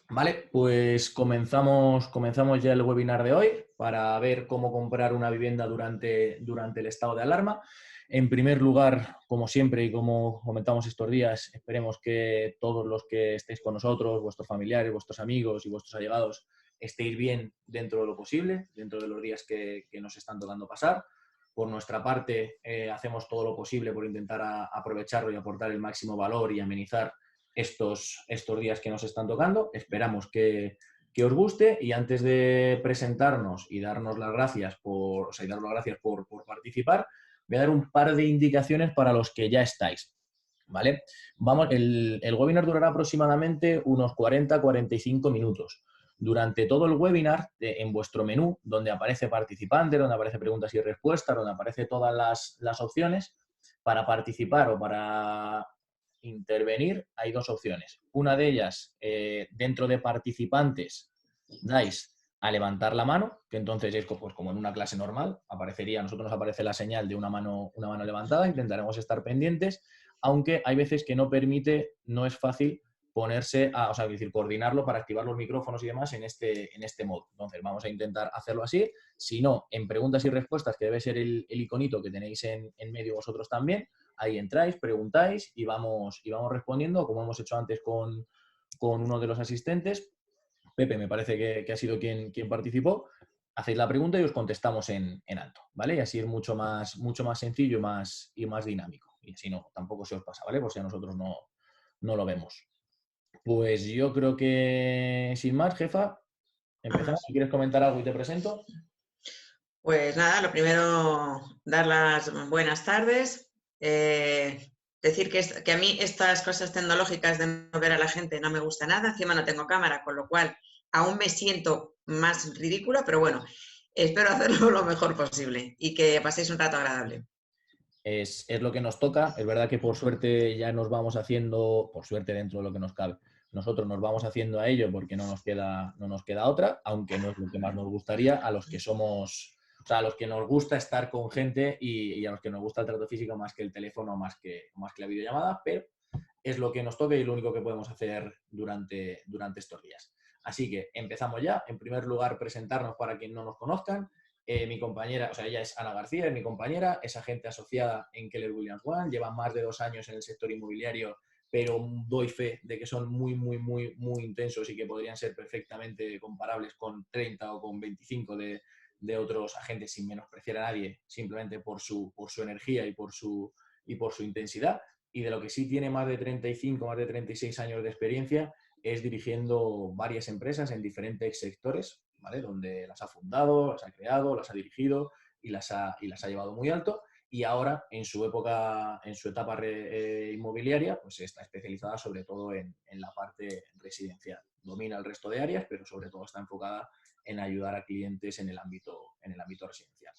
Vale, pues comenzamos ya el webinar de hoy para ver cómo comprar una vivienda durante el estado de alarma. En primer lugar, como siempre y como comentamos estos días, esperemos que todos los que estéis con nosotros, vuestros familiares, vuestros amigos y vuestros allegados, estéis bien dentro de lo posible, dentro de los días que nos están tocando pasar. Por nuestra parte, hacemos todo lo posible por intentar aprovecharlo y aportar el máximo valor y amenizar estos días que nos están tocando. Esperamos que os guste y antes de presentarnos y darnos las gracias por participar, voy a dar un par de indicaciones para los que ya estáis. ¿Vale? El webinar durará aproximadamente unos 40-45 minutos. Durante todo el webinar, en vuestro menú, donde aparece participante, donde aparece preguntas y respuestas, donde aparece todas las opciones, para participar o para intervenir hay dos opciones. Una de ellas, dentro de participantes, dais a levantar la mano, que entonces es pues, como en una clase normal, a nosotros nos aparece la señal de una mano levantada, intentaremos estar pendientes, aunque hay veces que no permite, no es fácil ponerse o sea, es decir, coordinarlo para activar los micrófonos y demás en este modo. Entonces, vamos a intentar hacerlo así. Si no, en preguntas y respuestas, que debe ser el iconito que tenéis en medio vosotros también, ahí entráis, preguntáis y vamos respondiendo, como hemos hecho antes con uno de los asistentes. Pepe, me parece que ha sido quien participó. Hacéis la pregunta y os contestamos en alto, ¿vale? Y así es mucho más sencillo y más dinámico. Y así no, tampoco se os pasa, ¿vale? Por si a nosotros no lo vemos. Pues yo creo que, sin más, jefa, empezamos. Vamos. Si quieres comentar algo y te presento. Pues nada, lo primero, dar las buenas tardes. Decir que a mí estas cosas tecnológicas de no ver a la gente no me gusta nada. Encima no tengo cámara, con lo cual aún me siento más ridícula, pero bueno, espero hacerlo lo mejor posible y que paséis un rato agradable. Es lo que nos toca. Es verdad que por suerte ya nos vamos haciendo, por suerte dentro de lo que nos cabe, nosotros nos vamos haciendo a ello porque no nos queda otra, aunque no es lo que más nos gustaría a los que somos, o sea, a los que nos gusta estar con gente y a los que nos gusta el trato físico más que el teléfono, más que la videollamada, pero es lo que nos toca y es lo único que podemos hacer durante estos días. Así que empezamos ya. En primer lugar, presentarnos para quien no nos conozcan. Mi compañera, o sea, ella es Ana García, es mi compañera, es agente asociada en Keller Williams One, lleva más de 2 años en el sector inmobiliario, pero doy fe de que son muy intensos y que podrían ser perfectamente comparables con 30 o con 25 de otros agentes, sin menospreciar a nadie, simplemente por su energía y por su intensidad. Y de lo que sí tiene más de 35, más de 36 años de experiencia es dirigiendo varias empresas en diferentes sectores, ¿vale? Donde las ha fundado, las ha creado, las ha dirigido y las ha llevado muy alto. Y ahora, en su etapa inmobiliaria, pues está especializada sobre todo en la parte residencial. Domina el resto de áreas, pero sobre todo está enfocada en ayudar a clientes en el ámbito residencial.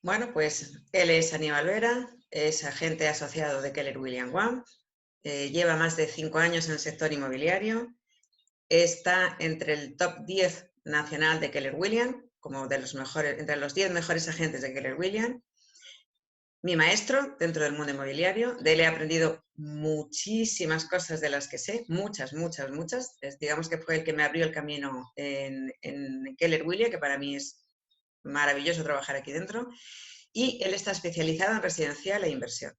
Bueno, pues él es Aníbal Vera, es agente asociado de Keller Williams One, lleva más de 5 años en el sector inmobiliario, está entre el top 10 nacional de Keller Williams, como de los mejores, entre los 10 mejores agentes de Keller Williams. Mi maestro dentro del mundo inmobiliario, de él he aprendido muchísimas cosas de las que sé, muchas. Digamos que fue el que me abrió el camino en Keller Williams, que para mí es maravilloso trabajar aquí dentro. Y él está especializado en residencial e inversión.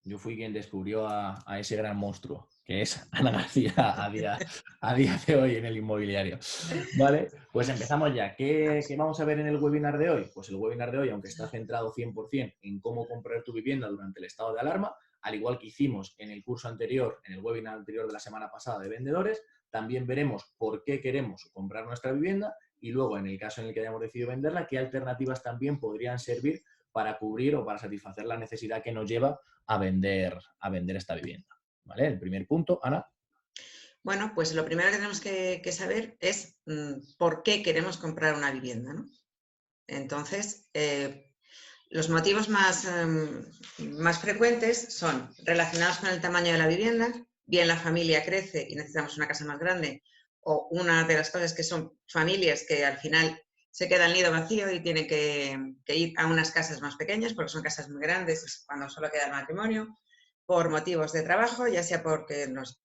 Yo fui quien descubrió a ese gran monstruo, que es Ana García a día de hoy en el inmobiliario. Vale, pues empezamos ya. ¿Qué vamos a ver en el webinar de hoy? Pues el webinar de hoy, aunque está centrado 100% en cómo comprar tu vivienda durante el estado de alarma, al igual que hicimos en el curso anterior, en el webinar anterior de la semana pasada de vendedores, también veremos por qué queremos comprar nuestra vivienda y luego, en el caso en el que hayamos decidido venderla, qué alternativas también podrían servir para cubrir o para satisfacer la necesidad que nos lleva a vender esta vivienda. ¿Vale? El primer punto, Ana. Bueno, pues lo primero que tenemos que saber es por qué queremos comprar una vivienda, ¿no? Entonces, los motivos más frecuentes son relacionados con el tamaño de la vivienda, bien la familia crece y necesitamos una casa más grande, o una de las cosas que son familias que al final se queda el nido vacío y tienen que ir a unas casas más pequeñas porque son casas muy grandes cuando solo queda el matrimonio. por motivos de trabajo, ya sea porque nos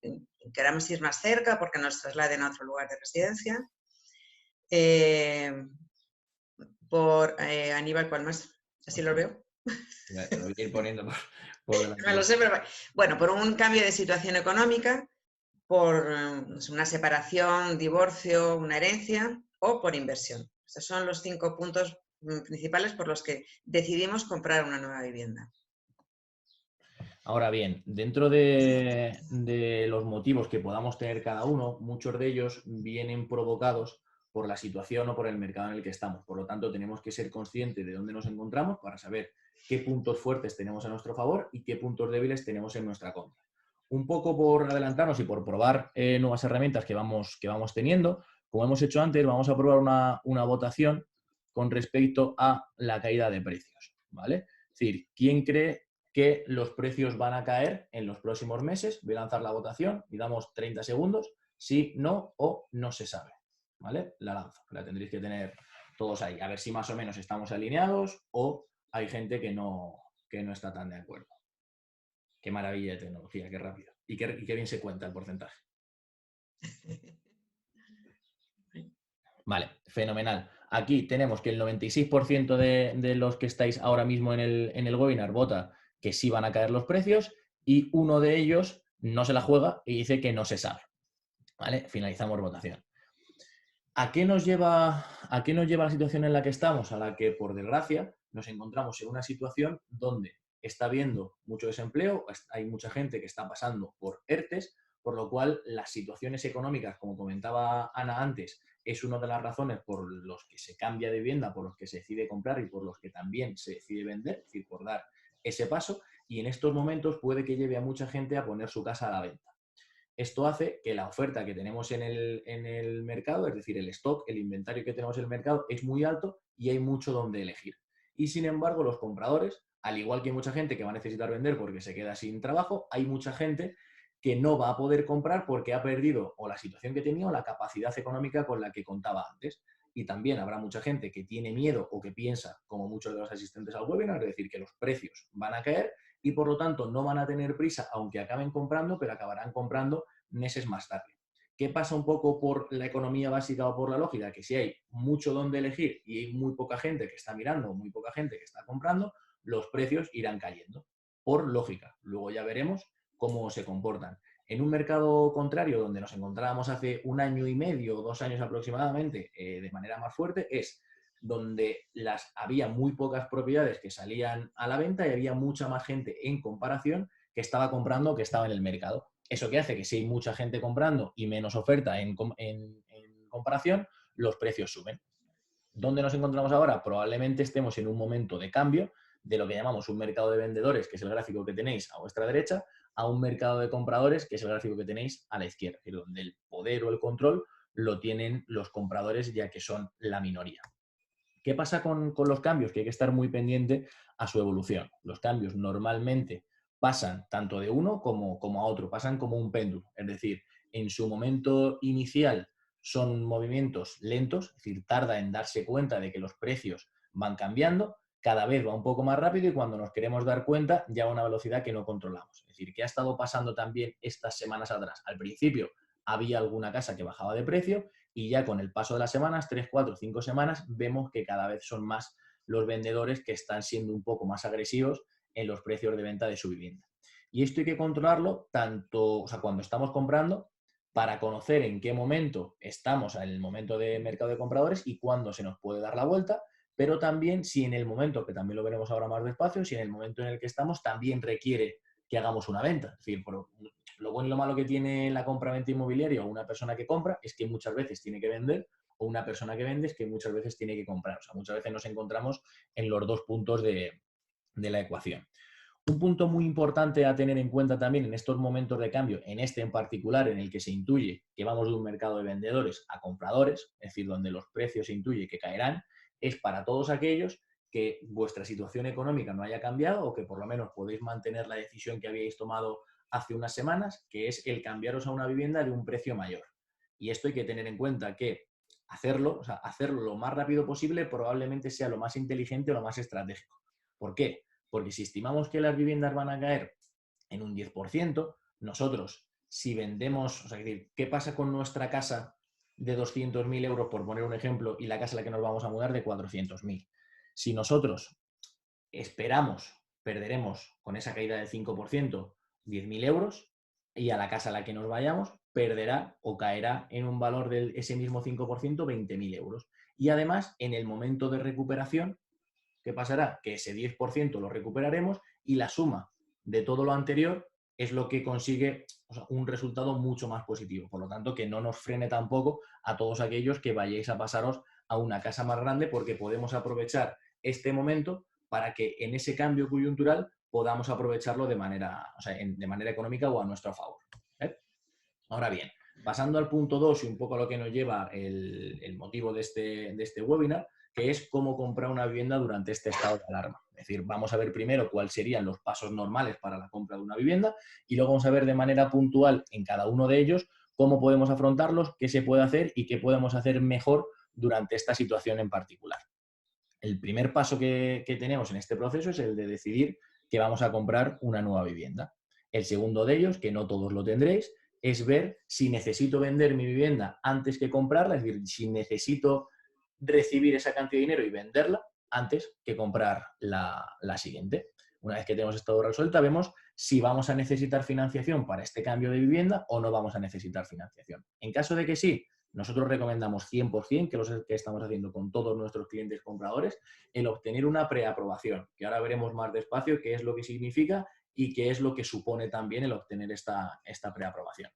queramos ir más cerca, porque nos trasladen a otro lugar de residencia. Por Aníbal, ¿cuál más? Así lo veo. Lo voy a ir poniendo por delante. No lo sé, pero bueno, por un cambio de situación económica, por una separación, divorcio, una herencia o por inversión. Estos son los 5 puntos principales por los que decidimos comprar una nueva vivienda. Ahora bien, dentro de los motivos que podamos tener cada uno, muchos de ellos vienen provocados por la situación o por el mercado en el que estamos. Por lo tanto, tenemos que ser conscientes de dónde nos encontramos para saber qué puntos fuertes tenemos a nuestro favor y qué puntos débiles tenemos en nuestra contra. Un poco por adelantarnos y por probar nuevas herramientas que vamos teniendo, como hemos hecho antes, vamos a probar una votación con respecto a la caída de precios, ¿vale? Es decir, ¿quién cree que los precios van a caer en los próximos meses? Voy a lanzar la votación y damos 30 segundos, sí, no o no se sabe, ¿vale? La lanzo, la tendréis que tener todos ahí, a ver si más o menos estamos alineados o hay gente que no está tan de acuerdo. Qué maravilla de tecnología, qué rápido. Y qué bien se cuenta el porcentaje. Vale, fenomenal. Aquí tenemos que el 96% de los que estáis ahora mismo en el webinar vota que sí van a caer los precios y uno de ellos no se la juega y dice que no se sabe. ¿Vale? Finalizamos votación. ¿A qué nos lleva la situación en la que estamos? A la que, por desgracia, nos encontramos en una situación donde está habiendo mucho desempleo, hay mucha gente que está pasando por ERTES, por lo cual las situaciones económicas, como comentaba Ana antes, es una de las razones por los que se cambia de vivienda, por los que se decide comprar y por los que también se decide vender, es decir, por dar ese paso, y en estos momentos puede que lleve a mucha gente a poner su casa a la venta. Esto hace que la oferta que tenemos en el mercado, es decir, el stock, el inventario que tenemos en el mercado, es muy alto y hay mucho donde elegir. Y sin embargo, los compradores, al igual que hay mucha gente que va a necesitar vender porque se queda sin trabajo, hay mucha gente que no va a poder comprar porque ha perdido o la situación que tenía o la capacidad económica con la que contaba antes. Y también habrá mucha gente que tiene miedo o que piensa, como muchos de los asistentes al webinar, es decir, que los precios van a caer y por lo tanto no van a tener prisa, aunque acaben comprando, pero acabarán comprando meses más tarde. ¿Qué pasa un poco por la economía básica o por la lógica? Que si hay mucho donde elegir y hay muy poca gente que está mirando, muy poca gente que está comprando, los precios irán cayendo. Por lógica. Luego ya veremos cómo se comportan. En un mercado contrario, donde nos encontrábamos hace 1 año y medio, 2 años aproximadamente, de manera más fuerte, es donde había muy pocas propiedades que salían a la venta y había mucha más gente en comparación que estaba comprando que estaba en el mercado. ¿Eso qué hace? Que si hay mucha gente comprando y menos oferta en comparación, los precios suben. ¿Dónde nos encontramos ahora? Probablemente estemos en un momento de cambio de lo que llamamos un mercado de vendedores, que es el gráfico que tenéis a vuestra derecha, a un mercado de compradores, que es el gráfico que tenéis a la izquierda, es decir, donde el poder o el control lo tienen los compradores, ya que son la minoría. ¿Qué pasa con los cambios? Que hay que estar muy pendiente a su evolución. Los cambios normalmente pasan tanto de uno como a otro, pasan como un péndulo. Es decir, en su momento inicial son movimientos lentos, es decir, tarda en darse cuenta de que los precios van cambiando, cada vez va un poco más rápido y cuando nos queremos dar cuenta ya a una velocidad que no controlamos. Es decir, ¿qué ha estado pasando también estas semanas atrás? Al principio había alguna casa que bajaba de precio y ya con el paso de las semanas, 3, 4, 5 semanas, vemos que cada vez son más los vendedores que están siendo un poco más agresivos en los precios de venta de su vivienda. Y esto hay que controlarlo tanto, o sea, cuando estamos comprando, para conocer en qué momento estamos en el momento de mercado de compradores y cuándo se nos puede dar la vuelta, pero también si en el momento, que también lo veremos ahora más despacio, si en el momento en el que estamos también requiere que hagamos una venta. Es decir, lo bueno y lo malo que tiene la compra-venta inmobiliaria o una persona que compra es que muchas veces tiene que vender o una persona que vende es que muchas veces tiene que comprar. O sea, muchas veces nos encontramos en los dos puntos de la ecuación. Un punto muy importante a tener en cuenta también en estos momentos de cambio, en este en particular, en el que se intuye que vamos de un mercado de vendedores a compradores, es decir, donde los precios se intuye que caerán, es para todos aquellos que vuestra situación económica no haya cambiado o que por lo menos podéis mantener la decisión que habíais tomado hace unas semanas, que es el cambiaros a una vivienda de un precio mayor. Y esto hay que tener en cuenta que hacerlo lo más rápido posible probablemente sea lo más inteligente o lo más estratégico. ¿Por qué? Porque si estimamos que las viviendas van a caer en un 10%. Nosotros, si vendemos, o sea, es decir, ¿qué pasa con nuestra casa de 200.000 euros, por poner un ejemplo, y la casa a la que nos vamos a mudar de 400.000? Si nosotros esperamos, perderemos con esa caída del 5%, 10.000 euros, y a la casa a la que nos vayamos perderá o caerá en un valor de ese mismo 5%, 20.000 euros. Y además, en el momento de recuperación, ¿qué pasará? Que ese 10% lo recuperaremos y la suma de todo lo anterior es lo que consigue, o sea, un resultado mucho más positivo. Por lo tanto, que no nos frene tampoco a todos aquellos que vayáis a pasaros a una casa más grande, porque podemos aprovechar este momento para que en ese cambio coyuntural podamos aprovecharlo de manera, o sea, de manera económica o a nuestro favor. Ahora bien, pasando al punto 2 y un poco a lo que nos lleva el motivo de este webinar, que es cómo comprar una vivienda durante este estado de alarma. Es decir, vamos a ver primero cuáles serían los pasos normales para la compra de una vivienda y luego vamos a ver de manera puntual en cada uno de ellos cómo podemos afrontarlos, qué se puede hacer y qué podemos hacer mejor durante esta situación en particular. El primer paso que tenemos en este proceso es el de decidir que vamos a comprar una nueva vivienda. El segundo de ellos, que no todos lo tendréis, es ver si necesito vender mi vivienda antes que comprarla, es decir, si necesito recibir esa cantidad de dinero y venderla antes que comprar la siguiente. Una vez que tenemos esto resuelto, vemos si vamos a necesitar financiación para este cambio de vivienda o no vamos a necesitar financiación. En caso de que sí, nosotros recomendamos 100%, que es lo que estamos haciendo con todos nuestros clientes compradores, el obtener una preaprobación, que ahora veremos más despacio qué es lo que significa y qué es lo que supone también el obtener esta preaprobación.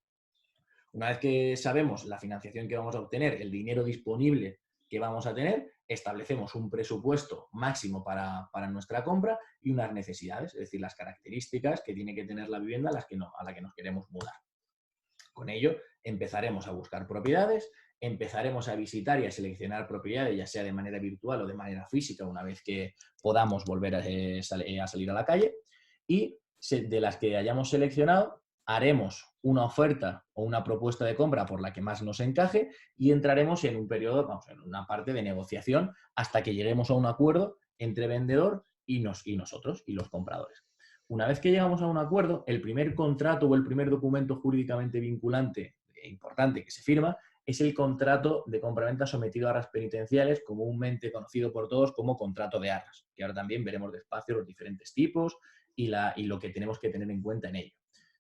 Una vez que sabemos la financiación que vamos a obtener, el dinero disponible que vamos a tener, establecemos un presupuesto máximo para nuestra compra y unas necesidades, es decir, las características que tiene que tener la vivienda a la que nos queremos mudar. Con ello empezaremos a buscar propiedades, empezaremos a visitar y a seleccionar propiedades, ya sea de manera virtual o de manera física, una vez que podamos volver a salir a la calle, y de las que hayamos seleccionado haremos una oferta o una propuesta de compra por la que más nos encaje y entraremos en un periodo, en una parte de negociación hasta que lleguemos a un acuerdo entre vendedor y nosotros y los compradores. Una vez que llegamos a un acuerdo, el primer contrato o el primer documento jurídicamente vinculante e importante que se firma es el contrato de compraventa sometido a arras penitenciales, comúnmente conocido por todos como contrato de arras, que ahora también veremos despacio los diferentes tipos y lo que tenemos que tener en cuenta en ello.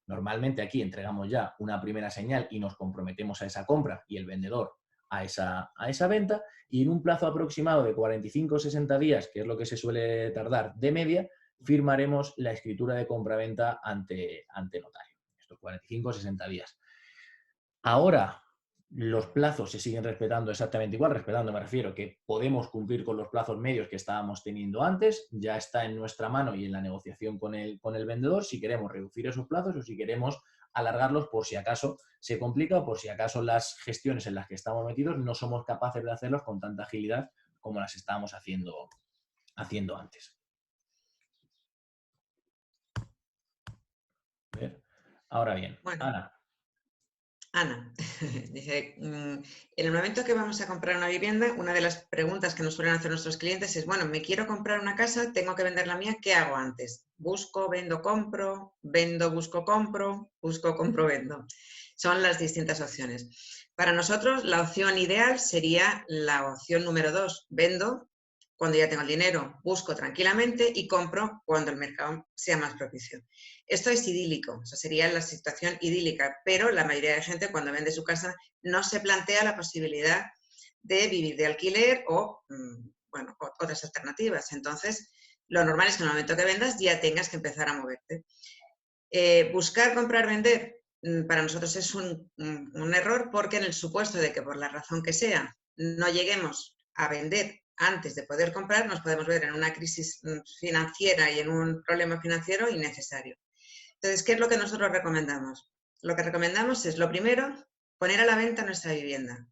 Normalmente aquí entregamos ya una primera señal y nos comprometemos a esa compra y el vendedor a esa venta, y en un plazo aproximado de 45 o 60 días, que es lo que se suele tardar de media, firmaremos la escritura de compraventa ante notario. Estos 45 o 60 días. Ahora, los plazos se siguen respetando exactamente igual. Respetando me refiero que podemos cumplir con los plazos medios que estábamos teniendo antes. Ya está en nuestra mano y en la negociación con el vendedor si queremos reducir esos plazos o si queremos alargarlos por si acaso se complica o por si acaso las gestiones en las que estamos metidos no somos capaces de hacerlos con tanta agilidad como las estábamos haciendo antes. Ahora bien, bueno, Ana, dice, en el momento que vamos a comprar una vivienda, una de las preguntas que nos suelen hacer nuestros clientes es, bueno, me quiero comprar una casa, tengo que vender la mía, ¿qué hago antes? Busco, vendo, compro, vendo, busco, compro, vendo. Son las distintas opciones. Para nosotros, la opción ideal sería la opción número 2, vendo cuando ya tengo el dinero, busco tranquilamente y compro cuando el mercado sea más propicio. Esto es idílico, eso sería la situación idílica, pero la mayoría de gente cuando vende su casa no se plantea la posibilidad de vivir de alquiler o, bueno, otras alternativas. Entonces, lo normal es que en el momento que vendas ya tengas que empezar a moverte. Buscar, comprar, vender, para nosotros es un error porque en el supuesto de que por la razón que sea no lleguemos a vender antes de poder comprar, nos podemos ver en una crisis financiera y en un problema financiero innecesario. Entonces, ¿qué es lo que nosotros recomendamos? Lo que recomendamos es, lo primero, poner a la venta nuestra vivienda.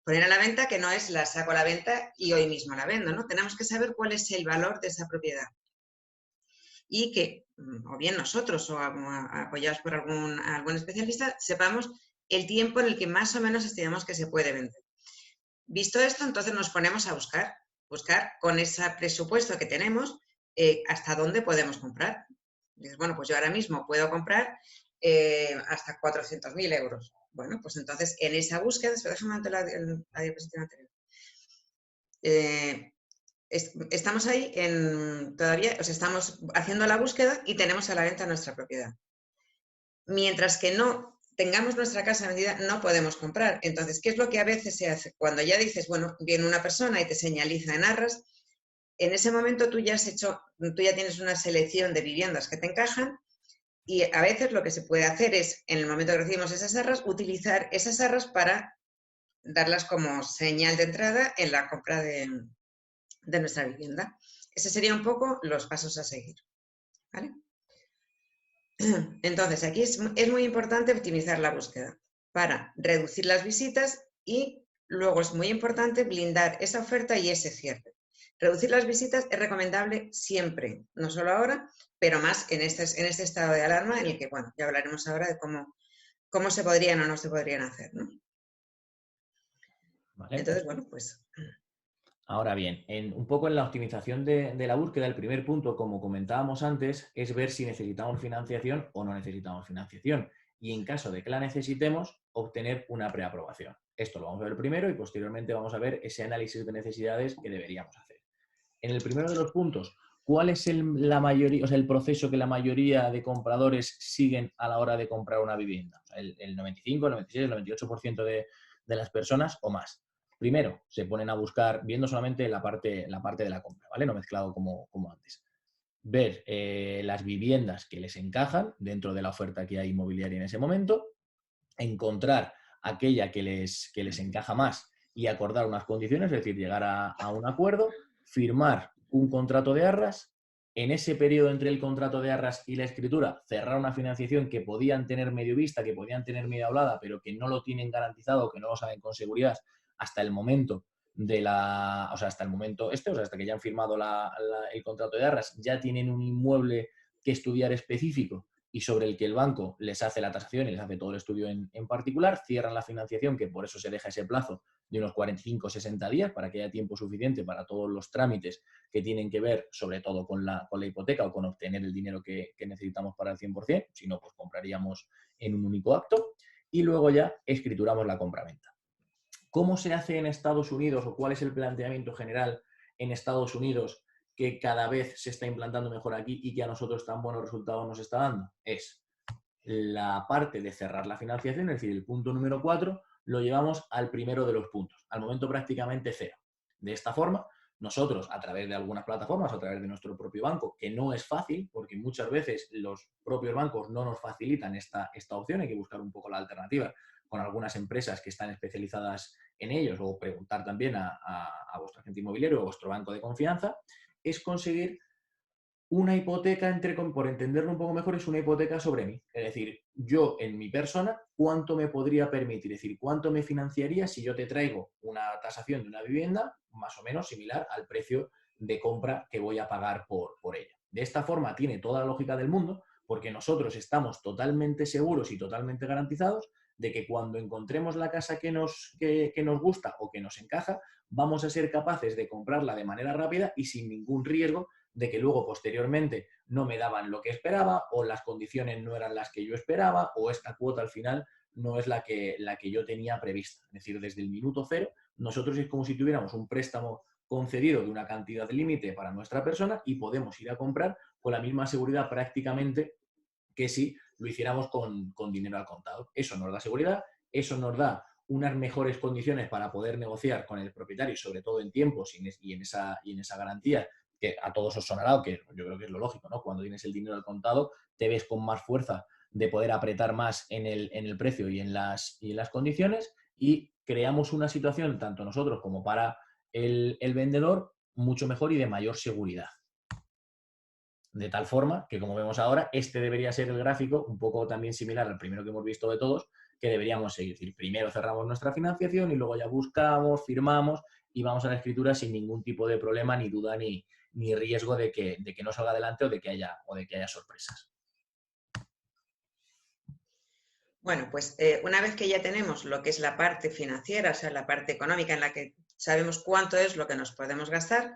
Poner a la venta que no es la saco a la venta y hoy mismo la vendo, ¿no? Tenemos que saber cuál es el valor de esa propiedad. Y que, o bien nosotros o apoyados por algún especialista, sepamos el tiempo en el que más o menos estimamos que se puede vender. Visto esto, entonces nos ponemos a buscar con ese presupuesto que tenemos hasta dónde podemos comprar. Dices, bueno, pues yo ahora mismo puedo comprar hasta 400.000 euros. Bueno, pues entonces en esa búsqueda, déjame ante la diapositiva anterior. Estamos ahí todavía, o sea, estamos haciendo la búsqueda y tenemos a la venta nuestra propiedad. Mientras que no tengamos nuestra casa vendida, no podemos comprar. Entonces, ¿qué es lo que a veces se hace? Cuando ya dices, bueno, viene una persona y te señaliza en arras, en ese momento tú ya tienes una selección de viviendas que te encajan y a veces lo que se puede hacer es, en el momento que recibimos esas arras, utilizar esas arras para darlas como señal de entrada en la compra de nuestra vivienda. Ese serían un poco los pasos a seguir. ¿Vale? Entonces, aquí es muy importante optimizar la búsqueda para reducir las visitas y luego es muy importante blindar esa oferta y ese cierre. Reducir las visitas es recomendable siempre, no solo ahora, pero más en este estado de alarma en el que, bueno, ya hablaremos ahora de cómo se podrían o no se podrían hacer, ¿no? Vale. Entonces, bueno, pues... Ahora bien, un poco en la optimización de la búsqueda, el primer punto, como comentábamos antes, es ver si necesitamos financiación o no necesitamos financiación. Y en caso de que la necesitemos, obtener una preaprobación. Esto lo vamos a ver primero y posteriormente vamos a ver ese análisis de necesidades que deberíamos hacer. En el primero de los puntos, ¿cuál es el proceso que la mayoría de compradores siguen a la hora de comprar una vivienda? El 95, el 96, el 98% de las personas o más. Primero, se ponen a buscar, viendo solamente la parte de la compra, ¿vale? No mezclado como antes. Ver las viviendas que les encajan dentro de la oferta que hay inmobiliaria en ese momento, encontrar aquella que les encaja más y acordar unas condiciones, es decir, llegar a un acuerdo, firmar un contrato de arras, en ese periodo entre el contrato de arras y la escritura, cerrar una financiación que podían tener medio vista, que podían tener medio hablada, pero que no lo tienen garantizado, que no lo saben con seguridad hasta el momento hasta que ya han firmado el contrato de arras, ya tienen un inmueble que estudiar específico y sobre el que el banco les hace la tasación y les hace todo el estudio en particular, cierran la financiación, que por eso se deja ese plazo de unos 45 o 60 días para que haya tiempo suficiente para todos los trámites que tienen que ver, sobre todo con la hipoteca o con obtener el dinero que necesitamos para el 100%, si no, pues compraríamos en un único acto, y luego ya escrituramos la compraventa. ¿Cómo se hace en Estados Unidos o cuál es el planteamiento general en Estados Unidos que cada vez se está implantando mejor aquí y que a nosotros tan buenos resultados nos está dando? Es la parte de cerrar la financiación, es decir, el punto número 4, lo llevamos al primero de los puntos, al momento prácticamente cero. De esta forma, nosotros, a través de algunas plataformas, a través de nuestro propio banco, que no es fácil, porque muchas veces los propios bancos no nos facilitan esta opción, hay que buscar un poco la alternativa con algunas empresas que están especializadas en ellos o preguntar también a vuestro agente inmobiliario o a vuestro banco de confianza, es conseguir una hipoteca, por entenderlo un poco mejor, es una hipoteca sobre mí. Es decir, yo en mi persona, ¿cuánto me podría permitir? Es decir, ¿cuánto me financiaría si yo te traigo una tasación de una vivienda más o menos similar al precio de compra que voy a pagar por ella? De esta forma tiene toda la lógica del mundo, porque nosotros estamos totalmente seguros y totalmente garantizados de que cuando encontremos la casa que nos gusta o que nos encaja, vamos a ser capaces de comprarla de manera rápida y sin ningún riesgo de que luego posteriormente no me daban lo que esperaba o las condiciones no eran las que yo esperaba o esta cuota al final no es la que yo tenía prevista. Es decir, desde el minuto cero, nosotros es como si tuviéramos un préstamo concedido de una cantidad límite para nuestra persona y podemos ir a comprar con la misma seguridad prácticamente que si lo hiciéramos con dinero al contado. Eso nos da seguridad, eso nos da unas mejores condiciones para poder negociar con el propietario, sobre todo en tiempos y en esa garantía que a todos os sonará, que yo creo que es lo lógico, ¿no? Cuando tienes el dinero al contado, te ves con más fuerza de poder apretar más en el precio y en las condiciones y creamos una situación, tanto nosotros como para el vendedor, mucho mejor y de mayor seguridad. De tal forma que, como vemos ahora, este debería ser el gráfico un poco también similar al primero que hemos visto de todos, que deberíamos seguir. Es decir, primero cerramos nuestra financiación y luego ya buscamos, firmamos y vamos a la escritura sin ningún tipo de problema, ni duda, ni riesgo de que no salga adelante o de que haya sorpresas. Bueno, pues una vez que ya tenemos lo que es la parte financiera, o sea, la parte económica en la que sabemos cuánto es lo que nos podemos gastar,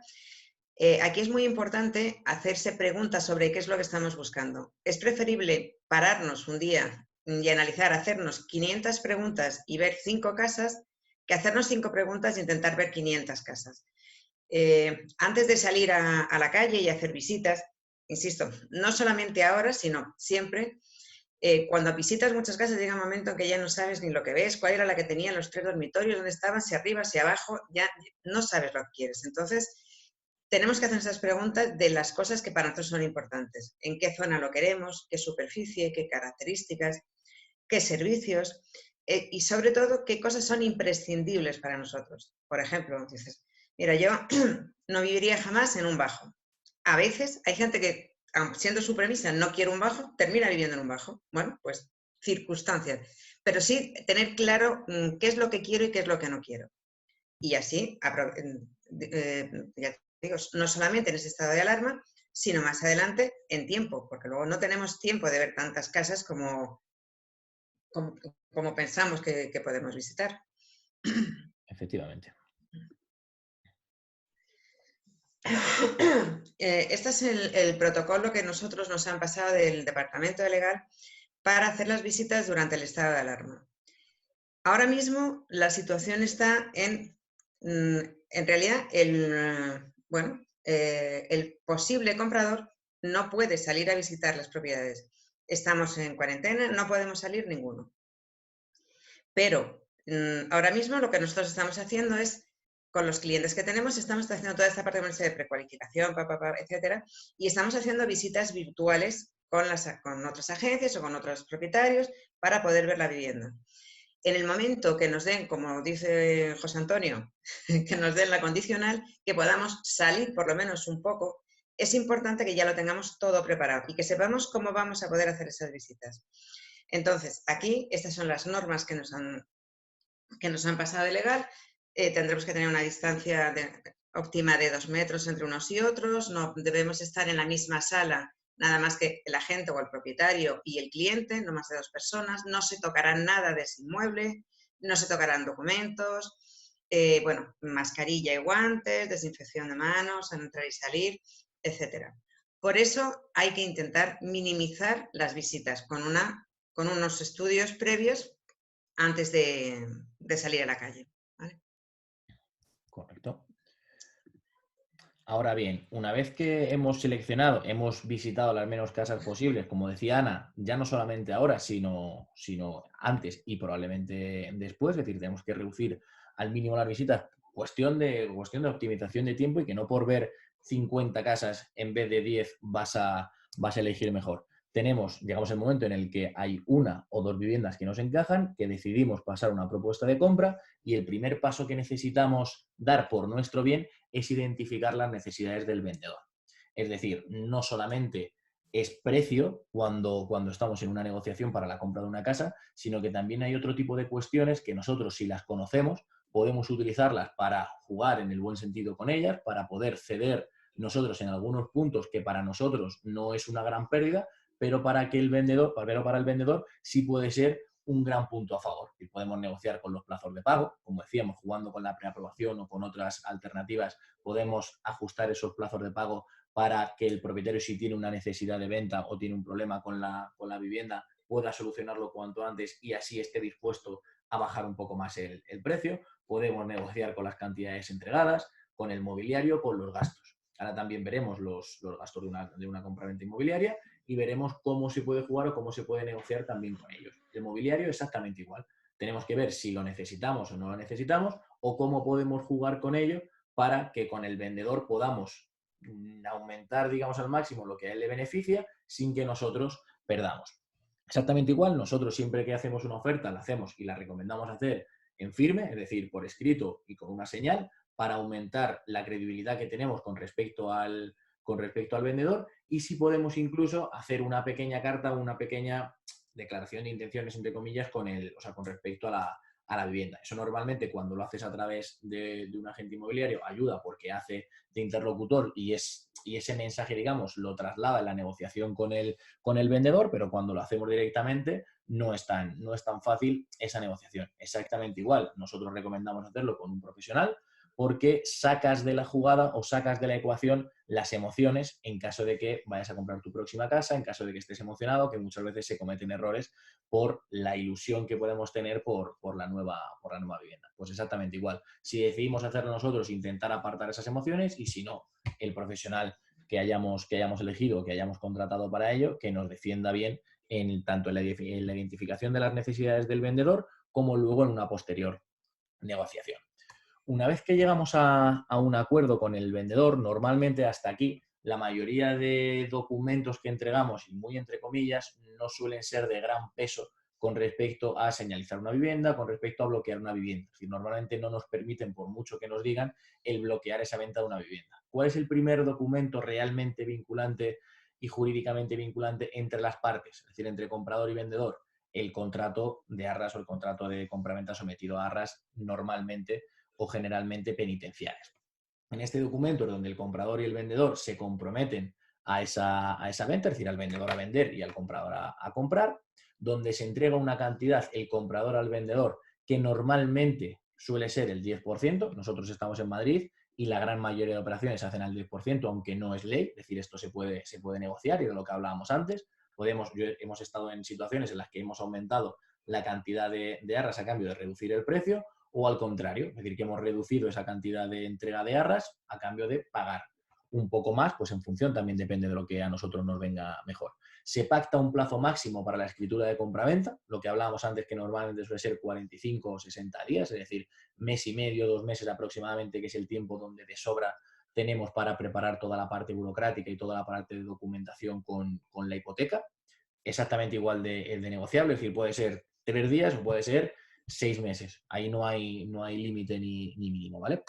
Aquí es muy importante hacerse preguntas sobre qué es lo que estamos buscando. Es preferible pararnos un día y analizar, hacernos 500 preguntas y ver 5 casas, que hacernos 5 preguntas e intentar ver 500 casas. Antes de salir a la calle y hacer visitas, insisto, no solamente ahora, sino siempre, cuando visitas muchas casas llega un momento en que ya no sabes ni lo que ves, cuál era la que tenía los 3 dormitorios, dónde estaban, si arriba, si abajo, ya no sabes lo que quieres. Entonces, tenemos que hacer esas preguntas de las cosas que para nosotros son importantes. ¿En qué zona lo queremos? ¿Qué superficie? ¿Qué características? ¿Qué servicios? Y sobre todo, ¿qué cosas son imprescindibles para nosotros? Por ejemplo, dices, mira, yo no viviría jamás en un bajo. A veces hay gente que, siendo su premisa, no quiere un bajo, termina viviendo en un bajo. Bueno, pues circunstancias. Pero sí tener claro qué es lo que quiero y qué es lo que no quiero. Y así, ya digo, no solamente en ese estado de alarma, sino más adelante en tiempo, porque luego no tenemos tiempo de ver tantas casas como pensamos que podemos visitar. Efectivamente. Este es el protocolo que nosotros nos han pasado del Departamento de Legal para hacer las visitas durante el estado de alarma. Ahora mismo la situación está en realidad, el posible comprador no puede salir a visitar las propiedades. Estamos en cuarentena, no podemos salir ninguno. Pero ahora mismo lo que nosotros estamos haciendo es, con los clientes que tenemos, estamos haciendo toda esta parte de precualificación, etcétera, y estamos haciendo visitas virtuales con otras agencias o con otros propietarios para poder ver la vivienda. En el momento que nos den, como dice José Antonio, que nos den la condicional, que podamos salir por lo menos un poco, es importante que ya lo tengamos todo preparado y que sepamos cómo vamos a poder hacer esas visitas. Entonces, aquí estas son las normas que nos han pasado de legal. Tendremos que tener una distancia óptima de 2 metros entre unos y otros, no debemos estar en la misma sala, nada más que el agente o el propietario y el cliente, no más de 2 personas, no se tocará nada de ese inmueble, no se tocarán documentos, mascarilla y guantes, desinfección de manos, al entrar y salir, etc. Por eso hay que intentar minimizar las visitas con unos estudios previos antes de salir a la calle. ¿Vale? Correcto. Ahora bien, una vez que hemos seleccionado, hemos visitado las menos casas posibles, como decía Ana, ya no solamente ahora, sino antes y probablemente después, es decir, tenemos que reducir al mínimo las visitas, cuestión de optimización de tiempo y que no por ver 50 casas en vez de 10 vas a elegir mejor. Llegamos al momento en el que hay 1 o 2 viviendas que nos encajan, que decidimos pasar una propuesta de compra y el primer paso que necesitamos dar por nuestro bien es identificar las necesidades del vendedor. Es decir, no solamente es precio cuando estamos en una negociación para la compra de una casa, sino que también hay otro tipo de cuestiones que nosotros, si las conocemos, podemos utilizarlas para jugar en el buen sentido con ellas, para poder ceder nosotros en algunos puntos que para nosotros no es una gran pérdida, pero para el vendedor sí puede ser un gran punto a favor. Y podemos negociar con los plazos de pago, como decíamos, jugando con la preaprobación o con otras alternativas, podemos ajustar esos plazos de pago para que el propietario, si tiene una necesidad de venta o tiene un problema con la vivienda, pueda solucionarlo cuanto antes y así esté dispuesto a bajar un poco más el precio. Podemos negociar con las cantidades entregadas, con el mobiliario, con los gastos. Ahora también veremos los gastos de una compraventa inmobiliaria y veremos cómo se puede jugar o cómo se puede negociar también con ellos. El mobiliario exactamente igual. Tenemos que ver si lo necesitamos o no lo necesitamos o cómo podemos jugar con ello para que con el vendedor podamos aumentar, digamos, al máximo lo que a él le beneficia sin que nosotros perdamos. Exactamente igual, nosotros siempre que hacemos una oferta la hacemos y la recomendamos hacer en firme, es decir, por escrito y con una señal, para aumentar la credibilidad que tenemos con respecto al vendedor y si podemos incluso hacer una pequeña carta, una pequeña declaración de intenciones, entre comillas, con respecto a la vivienda. Eso normalmente cuando lo haces a través de un agente inmobiliario ayuda porque hace de interlocutor y ese mensaje, digamos, lo traslada en la negociación con el vendedor, pero cuando lo hacemos directamente no es tan fácil esa negociación. Exactamente igual, nosotros recomendamos hacerlo con un profesional, porque sacas de la jugada o sacas de la ecuación las emociones en caso de que vayas a comprar tu próxima casa, en caso de que estés emocionado, que muchas veces se cometen errores por la ilusión que podemos tener por la nueva vivienda. Pues exactamente igual. Si decidimos hacerlo nosotros, intentar apartar esas emociones, y si no, el profesional que hayamos elegido, que hayamos contratado para ello, que nos defienda bien tanto en la identificación de las necesidades del vendedor como luego en una posterior negociación. Una vez que llegamos a un acuerdo con el vendedor, normalmente hasta aquí la mayoría de documentos que entregamos, y muy entre comillas, no suelen ser de gran peso con respecto a señalizar una vivienda, con respecto a bloquear una vivienda. Es decir, normalmente no nos permiten, por mucho que nos digan, el bloquear esa venta de una vivienda. ¿Cuál es el primer documento realmente vinculante y jurídicamente vinculante entre las partes? Es decir, entre comprador y vendedor. El contrato de arras o el contrato de compraventa sometido a arras, normalmente o generalmente penitenciarias. En este documento es donde el comprador y el vendedor se comprometen a esa venta, es decir, al vendedor a vender y al comprador a comprar, donde se entrega una cantidad el comprador al vendedor que normalmente suele ser el 10%. Nosotros estamos en Madrid y la gran mayoría de operaciones se hacen al 10%, aunque no es ley, es decir, esto se puede negociar, y de lo que hablábamos antes. Hemos estado en situaciones en las que hemos aumentado la cantidad de arras a cambio de reducir el precio, o al contrario, es decir, que hemos reducido esa cantidad de entrega de arras a cambio de pagar un poco más, pues en función también depende de lo que a nosotros nos venga mejor. Se pacta un plazo máximo para la escritura de compraventa, lo que hablábamos antes, que normalmente suele ser 45 o 60 días, es decir, mes y medio, 2 meses aproximadamente, que es el tiempo donde de sobra tenemos para preparar toda la parte burocrática y toda la parte de documentación con la hipoteca. Exactamente igual el de negociable, es decir, puede ser 3 días o puede ser 6 meses. Ahí no hay límite ni mínimo, ¿vale?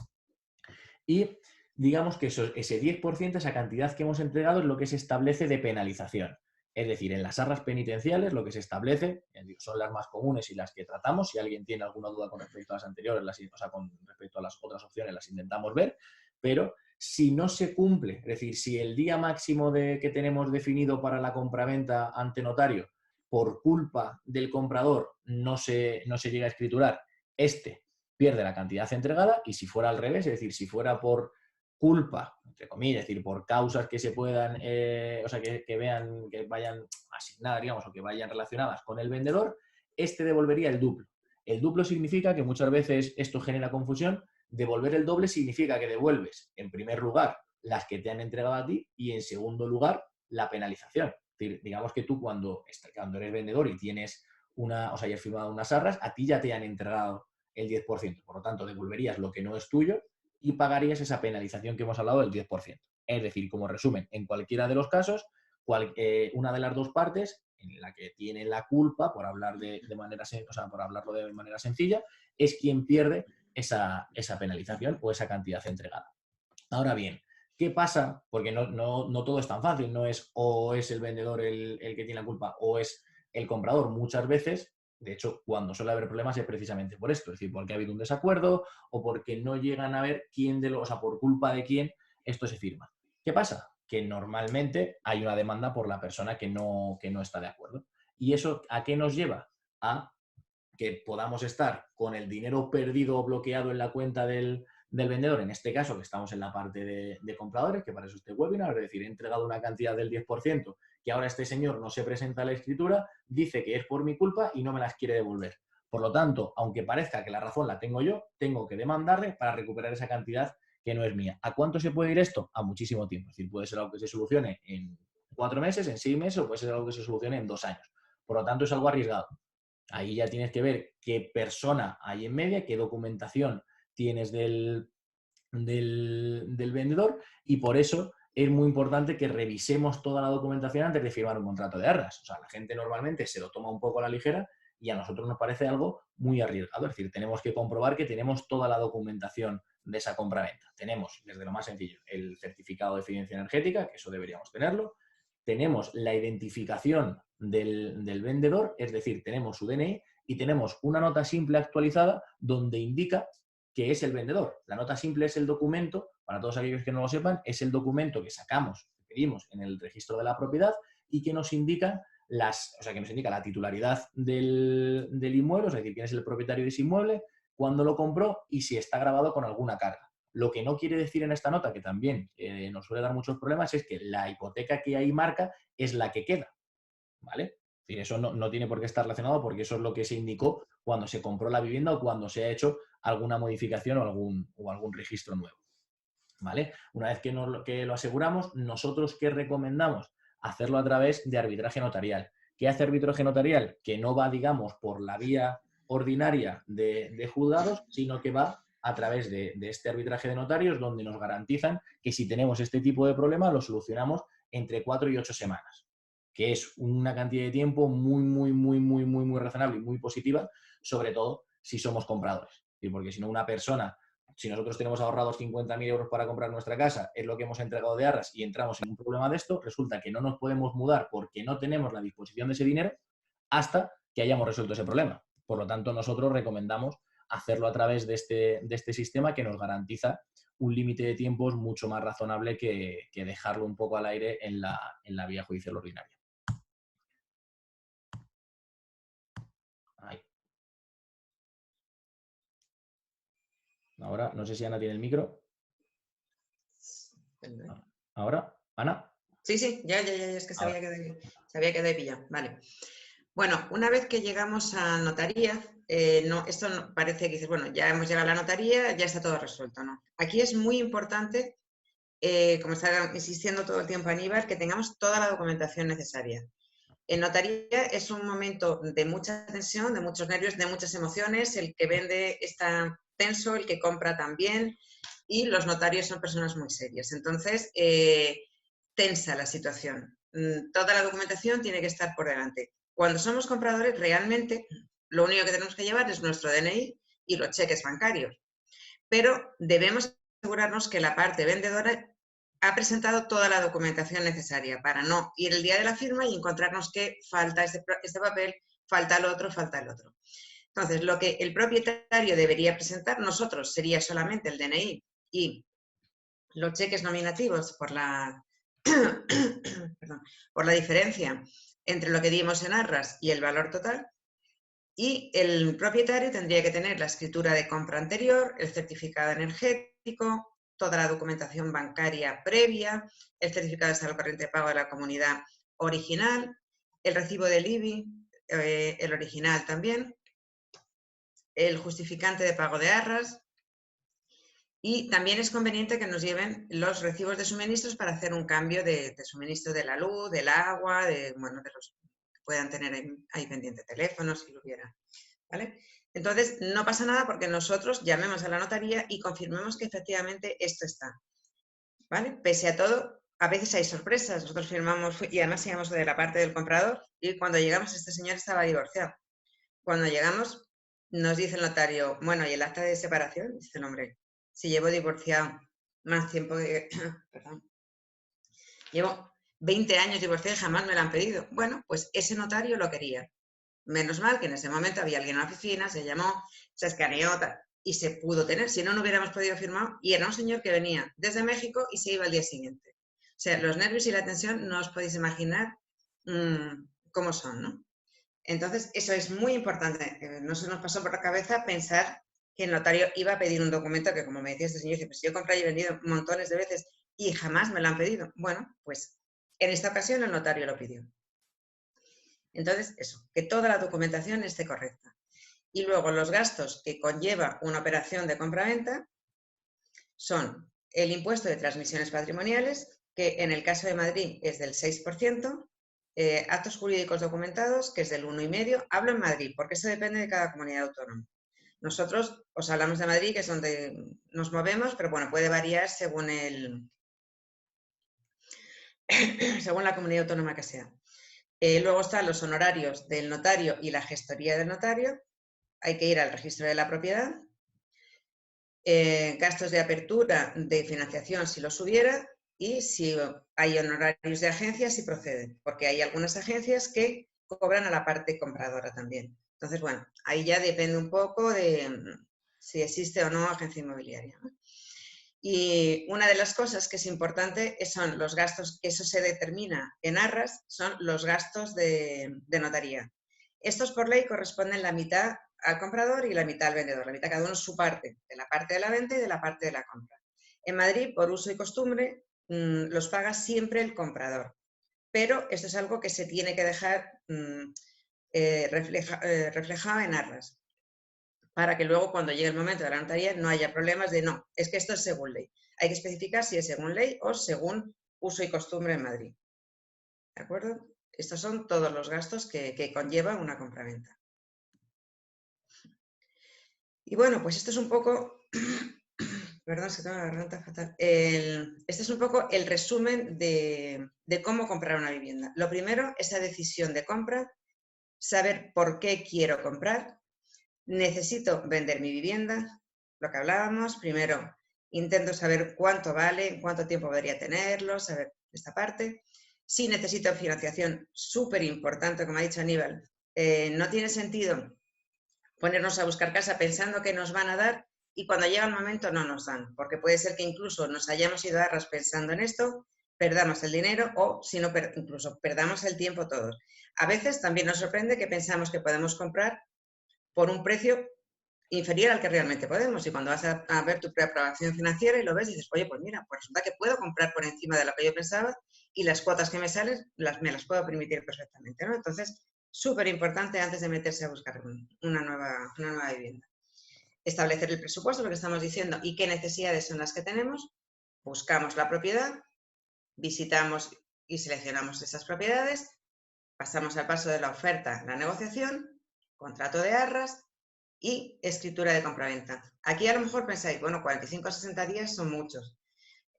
Y digamos que ese 10%, esa cantidad que hemos entregado, es lo que se establece de penalización. Es decir, en las arras penitenciales lo que se establece, son las más comunes y las que tratamos. Si alguien tiene alguna duda con respecto a las anteriores, o sea, con respecto a las otras opciones, las intentamos ver, pero si no se cumple, es decir, si el día máximo que tenemos definido para la compraventa ante notario, por culpa del comprador, no se llega a escriturar, este pierde la cantidad entregada, y si fuera al revés, es decir, si fuera por culpa, entre comillas, es decir, por causas que se puedan, o sea, que vayan asignadas, digamos, o que vayan relacionadas con el vendedor, este devolvería el duplo. El duplo significa que muchas veces esto genera confusión. Devolver el doble significa que devuelves, en primer lugar, las que te han entregado a ti, y en segundo lugar, la penalización. Es decir, digamos que tú cuando eres vendedor y tienes y has firmado unas arras, a ti ya te han entregado el 10%. Por lo tanto, devolverías lo que no es tuyo y pagarías esa penalización que hemos hablado del 10%. Es decir, como resumen, en cualquiera de los casos, una de las dos partes en la que tiene la culpa, por hablarlo de manera sencilla, es quien pierde esa penalización o esa cantidad entregada. Ahora bien, ¿qué pasa? Porque no todo es tan fácil, no es o es el vendedor el que tiene la culpa o es el comprador. Muchas veces, de hecho, cuando suele haber problemas es precisamente por esto, es decir, porque ha habido un desacuerdo o porque no llegan a ver por culpa de quién esto se firma. ¿Qué pasa? Que normalmente hay una demanda por la persona que no está de acuerdo. ¿Y eso a qué nos lleva? A que podamos estar con el dinero perdido o bloqueado en la cuenta del vendedor, en este caso que estamos en la parte de compradores, que para eso este webinar, es decir, he entregado una cantidad del 10%, que ahora este señor no se presenta a la escritura, dice que es por mi culpa y no me las quiere devolver. Por lo tanto, aunque parezca que la razón la tengo yo, tengo que demandarle para recuperar esa cantidad que no es mía. ¿A cuánto se puede ir esto? A muchísimo tiempo. Es decir, puede ser algo que se solucione en 4 meses, en 6 meses, o puede ser algo que se solucione en 2 años. Por lo tanto, es algo arriesgado. Ahí ya tienes que ver qué persona hay en media, qué documentación tienes del vendedor, y por eso es muy importante que revisemos toda la documentación antes de firmar un contrato de arras. O sea, la gente normalmente se lo toma un poco a la ligera y a nosotros nos parece algo muy arriesgado. Es decir, tenemos que comprobar que tenemos toda la documentación de esa compraventa. Tenemos, desde lo más sencillo, el certificado de eficiencia energética, que eso deberíamos tenerlo. Tenemos la identificación del vendedor, es decir, tenemos su DNI, y tenemos una nota simple actualizada donde indica que es el vendedor. La nota simple es el documento, para todos aquellos que no lo sepan, es el documento que sacamos, que pedimos en el registro de la propiedad y que nos indica la titularidad del inmueble, es decir, quién es el propietario de ese inmueble, cuándo lo compró y si está grabado con alguna carga. Lo que no quiere decir en esta nota, que también nos suele dar muchos problemas, es que la hipoteca que ahí marca es la que queda, ¿vale? Es decir, eso no tiene por qué estar relacionado porque eso es lo que se indicó cuando se compró la vivienda o cuando se ha hecho alguna modificación o algún registro nuevo, ¿vale? Una vez que lo aseguramos, ¿nosotros qué recomendamos? Hacerlo a través de arbitraje notarial. ¿Qué hace arbitraje notarial? Que no va, digamos, por la vía ordinaria de juzgados, sino que va a través de este arbitraje de notarios, donde nos garantizan que si tenemos este tipo de problema lo solucionamos entre 4 y 8 semanas, que es una cantidad de tiempo muy, muy, muy, muy, muy, muy razonable y muy positiva, sobre todo si somos compradores. Porque si no, una persona, si nosotros tenemos ahorrados 50.000 euros para comprar nuestra casa, es lo que hemos entregado de arras y entramos en un problema de esto, resulta que no nos podemos mudar porque no tenemos la disposición de ese dinero hasta que hayamos resuelto ese problema. Por lo tanto, nosotros recomendamos hacerlo a través de este sistema que nos garantiza un límite de tiempos mucho más razonable que dejarlo un poco al aire en la vía judicial ordinaria. Ahí. Ahora, no sé si Ana tiene el micro. ¿Ahora? ¿Ana? Sí, ya, es que sabía que había pillado. Vale. Bueno, una vez que llegamos a notaría, esto no, parece que dices, bueno, ya hemos llegado a la notaría, ya está todo resuelto, ¿no? Aquí es muy importante, como está insistiendo todo el tiempo Aníbal, que tengamos toda la documentación necesaria. En notaría es un momento de mucha tensión, de muchos nervios, de muchas emociones. El que vende está tenso, el que compra también, y los notarios son personas muy serias. Entonces, tensa la situación. Toda la documentación tiene que estar por delante. Cuando somos compradores, realmente lo único que tenemos que llevar es nuestro DNI y los cheques bancarios. Pero debemos asegurarnos que la parte vendedora ha presentado toda la documentación necesaria para no ir el día de la firma y encontrarnos que falta este papel, falta el otro, falta el otro. Entonces, lo que el propietario debería presentar nosotros sería solamente el DNI y los cheques nominativos por la, perdón, por la diferencia entre lo que dimos en arras y el valor total. Y el propietario tendría que tener la escritura de compra anterior, el certificado energético, toda la documentación bancaria previa, el certificado de estado corriente de pago de la comunidad original, el recibo del IBI, el original también, el justificante de pago de arras, y también es conveniente que nos lleven los recibos de suministros para hacer un cambio de suministro de la luz, del agua, de los que puedan tener ahí pendiente teléfonos si lo hubiera. ¿Vale? Entonces, no pasa nada porque nosotros llamemos a la notaría y confirmemos que efectivamente esto está. ¿Vale? Pese a todo, a veces hay sorpresas. Nosotros firmamos, y además íbamos de la parte del comprador, y cuando llegamos este señor estaba divorciado. Cuando llegamos, nos dice el notario, bueno, ¿y el acta de separación? Dice el hombre, si llevo divorciado más tiempo que... Perdón. Llevo 20 años divorciado y jamás me lo han pedido. Bueno, pues ese notario lo quería. Menos mal que en ese momento había alguien en la oficina, se llamó, se escaneó y se pudo tener. Si no, no hubiéramos podido firmar. Y era un señor que venía desde México y se iba al día siguiente. O sea, los nervios y la tensión no os podéis imaginar cómo son, ¿no? Entonces, eso es muy importante. No se nos pasó por la cabeza pensar que el notario iba a pedir un documento que, como me decía este señor, dice, pues yo he comprado y he vendido montones de veces y jamás me lo han pedido. Bueno, pues en esta ocasión el notario lo pidió. Entonces, eso, que toda la documentación esté correcta. Y luego los gastos que conlleva una operación de compraventa son el impuesto de transmisiones patrimoniales, que en el caso de Madrid es del 6%, actos jurídicos documentados, que es del 1,5%. Hablo en Madrid, porque eso depende de cada comunidad autónoma. Nosotros os hablamos de Madrid, que es donde nos movemos, pero bueno, puede variar según según la comunidad autónoma que sea. Luego están los honorarios del notario y la gestoría del notario. Hay que ir al registro de la propiedad. Gastos de apertura de financiación si los hubiera, y si hay honorarios de agencias si proceden, porque hay algunas agencias que cobran a la parte compradora también. Entonces, bueno, ahí ya depende un poco de si existe o no agencia inmobiliaria, ¿no? Y una de las cosas que es importante son los gastos, que eso se determina en arras, son los gastos de notaría. Estos por ley corresponden la mitad al comprador y la mitad al vendedor, la mitad cada uno su parte, de la parte de la venta y de la parte de la compra. En Madrid, por uso y costumbre, los paga siempre el comprador, pero esto es algo que se tiene que dejar reflejado en arras, para que luego cuando llegue el momento de la notaría no haya problemas de no, es que esto es según ley. Hay que especificar si es según ley o según uso y costumbre en Madrid. ¿De acuerdo? Estos son todos los gastos que conlleva una compraventa. Y bueno, pues esto es un poco, perdón, es que tengo la garganta fatal. Este es un poco el resumen de cómo comprar una vivienda. Lo primero, esa decisión de compra, saber por qué quiero comprar. Necesito vender mi vivienda, lo que hablábamos. Primero, intento saber cuánto vale, cuánto tiempo podría tenerlo, saber esta parte. Si necesito financiación, súper importante, como ha dicho Aníbal. No tiene sentido ponernos a buscar casa pensando que nos van a dar y cuando llega el momento no nos dan, porque puede ser que incluso nos hayamos ido a arras pensando en esto, perdamos el dinero o si no, incluso perdamos el tiempo todos. A veces también nos sorprende que pensamos que podemos comprar por un precio inferior al que realmente podemos. Y cuando vas a ver tu preaprobación financiera y lo ves, dices, oye, pues mira, pues resulta que puedo comprar por encima de lo que yo pensaba y las cuotas que me salen me las puedo permitir perfectamente, ¿no? Entonces, súper importante antes de meterse a buscar una nueva vivienda. Establecer el presupuesto, lo que estamos diciendo, y qué necesidades son las que tenemos. Buscamos la propiedad, visitamos y seleccionamos esas propiedades, pasamos al paso de la oferta, la negociación, contrato de arras y escritura de compraventa. Aquí a lo mejor pensáis, bueno, 45 a 60 días son muchos.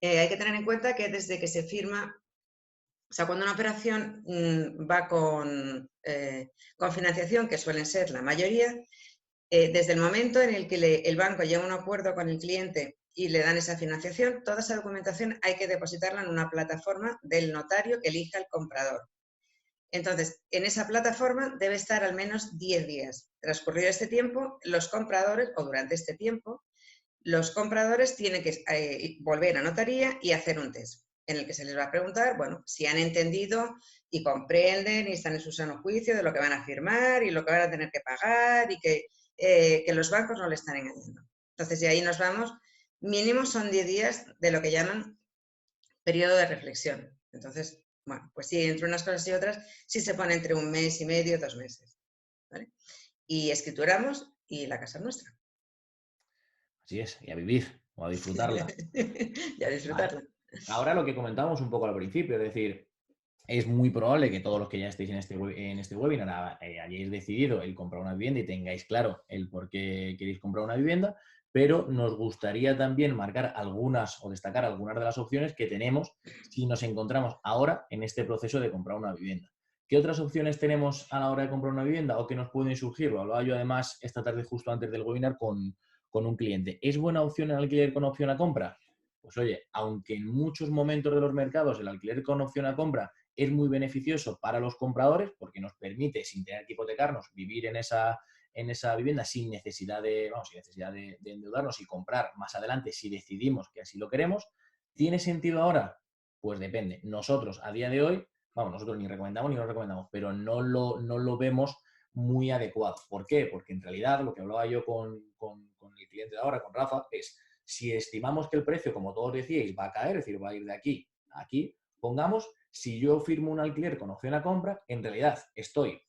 Hay que tener en cuenta que desde que se firma, o sea, cuando una operación va con financiación, que suelen ser la mayoría, desde el momento en el que el banco llega a un acuerdo con el cliente y le dan esa financiación, toda esa documentación hay que depositarla en una plataforma del notario que elija el comprador. Entonces, en esa plataforma debe estar al menos 10 días. Transcurrido este tiempo, los compradores, o durante este tiempo, los compradores tienen que volver a notaría y hacer un test, en el que se les va a preguntar, bueno, si han entendido y comprenden y están en su sano juicio de lo que van a firmar y lo que van a tener que pagar y que los bancos no le están engañando. Entonces, de ahí nos vamos, mínimo son 10 días de lo que llaman periodo de reflexión. Entonces, bueno, pues sí, entre unas cosas y otras, sí se pone entre 1 mes y medio, 2 meses. ¿Vale? Y escrituramos y la casa es nuestra. Así es, y a vivir o a disfrutarla. Y a Vale. disfrutarla. Ahora lo que comentábamos un poco al principio, es decir, es muy probable que todos los que ya estéis en este webinar hayáis decidido el comprar una vivienda y tengáis claro el por qué queréis comprar una vivienda, pero nos gustaría también marcar algunas o destacar algunas de las opciones que tenemos si nos encontramos ahora en este proceso de comprar una vivienda. ¿Qué otras opciones tenemos a la hora de comprar una vivienda o que nos pueden surgir? Lo hablaba yo además esta tarde justo antes del webinar con un cliente. ¿Es buena opción el alquiler con opción a compra? Pues oye, aunque en muchos momentos de los mercados el alquiler con opción a compra es muy beneficioso para los compradores porque nos permite, sin tener que hipotecarnos, vivir en esa vivienda sin necesidad de endeudarnos y comprar más adelante si decidimos que así lo queremos. ¿Tiene sentido ahora? Pues depende. Nosotros, a día de hoy, nosotros ni recomendamos ni no recomendamos, pero no lo vemos muy adecuado. ¿Por qué? Porque en realidad lo que hablaba yo con el cliente de ahora, con Rafa, es si estimamos que el precio, como todos decíais, va a caer, es decir, va a ir de aquí a aquí, pongamos, si yo firmo un alquiler con opción a compra, en realidad estoy